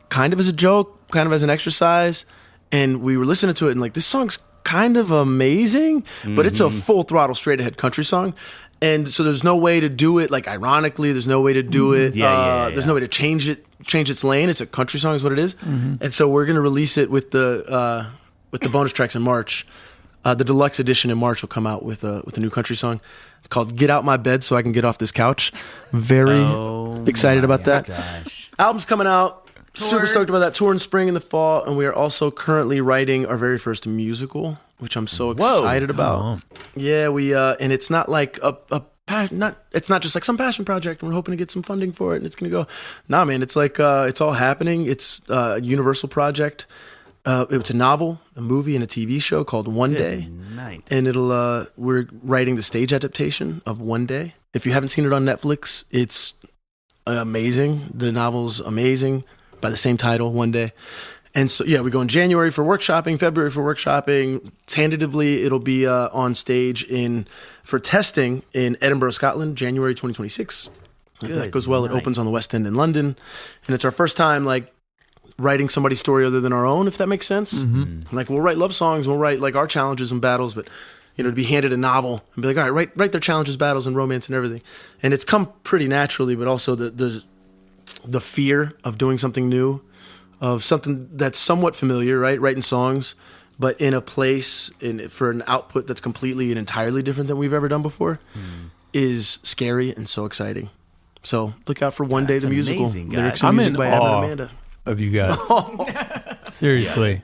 kind of as a joke, kind of as an exercise, and we were listening to it and like, this song's kind of amazing, but it's a full throttle straight ahead country song. And so there's no way to do it like ironically, there's no way to do it. There's no way to change its lane. It's a country song is what it is. And so we're going to release it with the bonus tracks in March. The deluxe edition in March will come out with a new country song. It's called Get Out My Bed So I Can Get Off This Couch. Very excited about that. Gosh. Album's coming out. Super Tour. stoked about that. Tour in spring and the fall. And we are also currently writing our very first musical, which I'm so excited about. on. Yeah, we and it's not like it's not just like some passion project and we're hoping to get some funding for it and it's gonna go. Nah, man, it's like it's all happening. It's a Universal project. It's a novel, a movie, and a TV show called One Day. Night. And it'll we're writing the stage adaptation of One Day. If you haven't seen it on Netflix, it's amazing. The novel's amazing by the same title, One Day. And so, yeah, we go in January for workshopping, February for workshopping. Tentatively, it'll be on stage for testing in Edinburgh, Scotland, January 2026. If that goes well, it opens on the West End in London. And it's our first time, like, writing somebody's story other than our own, if that makes sense. Mm-hmm. Like, we'll write love songs, we'll write, like, our challenges and battles, but, you know, to be handed a novel and be like, all right, write their challenges, battles, and romance and everything. And it's come pretty naturally, but also the fear of doing something new, of something that's somewhat familiar, right? Writing songs, but in a place for an output that's completely and entirely different than we've ever done before is scary and so exciting. So look out for One Day the Musical. Amazing, guys. Lyrics and music by Abner and Amanda. Of you guys. Seriously.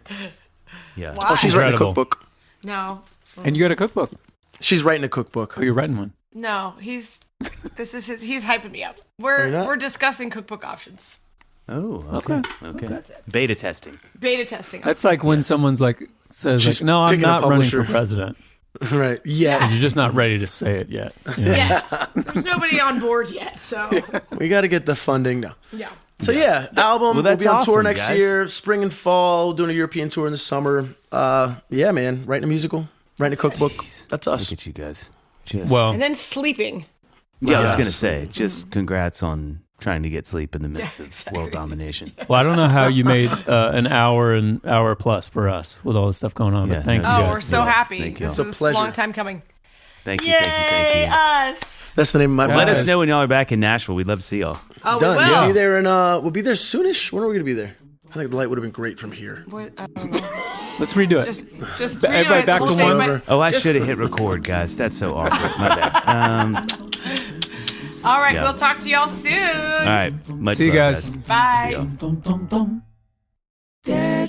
Yeah. Wow. Oh, she's writing a Incredible. cookbook. No. And you got a cookbook. She's writing a cookbook. Oh, you're writing one. No, he's hyping me up. Are you not? We're discussing cookbook options. Oh, okay. That's it. Beta testing. Beta testing. That's like when someone's like says, She's like, "No, I'm picking a not running publisher. for president." Right. Yeah. You're just not ready to say it yet. You know? Yes. There's nobody on board yet, so We got to get the funding now. yeah. So yeah, album. Well, that's we'll be on tour awesome, next guys. year, spring and fall, doing a European tour in the summer. Yeah, man, writing a musical, writing a cookbook. Jeez. That's us. Look at you guys. Just, Well, And then sleeping. yeah, I was Yeah. going to say, just congrats on trying to get sleep in the midst of world domination. well, I don't know how you made an hour plus for us with all this stuff going on, Yeah, but thank no, you Oh, guys. we're so happy. Thank you. This It's a was a pleasure. long time coming. Thank you, Yay, thank you. us. That's the name of my Let podcast. us know when y'all are back in Nashville. We'd love to see y'all. Oh, Done. we will. We'll be there we'll be there soonish. When are we gonna be there? I think the light would have been great from here. I don't know. Let's redo it. Just Everybody redo it. back The to whole one. thing. Oh, I should have hit record, guys. That's so awkward. My bad. All right, Yeah. we'll talk to y'all soon. All right. Much See you love, guys. Bye. See y'all. Yeah.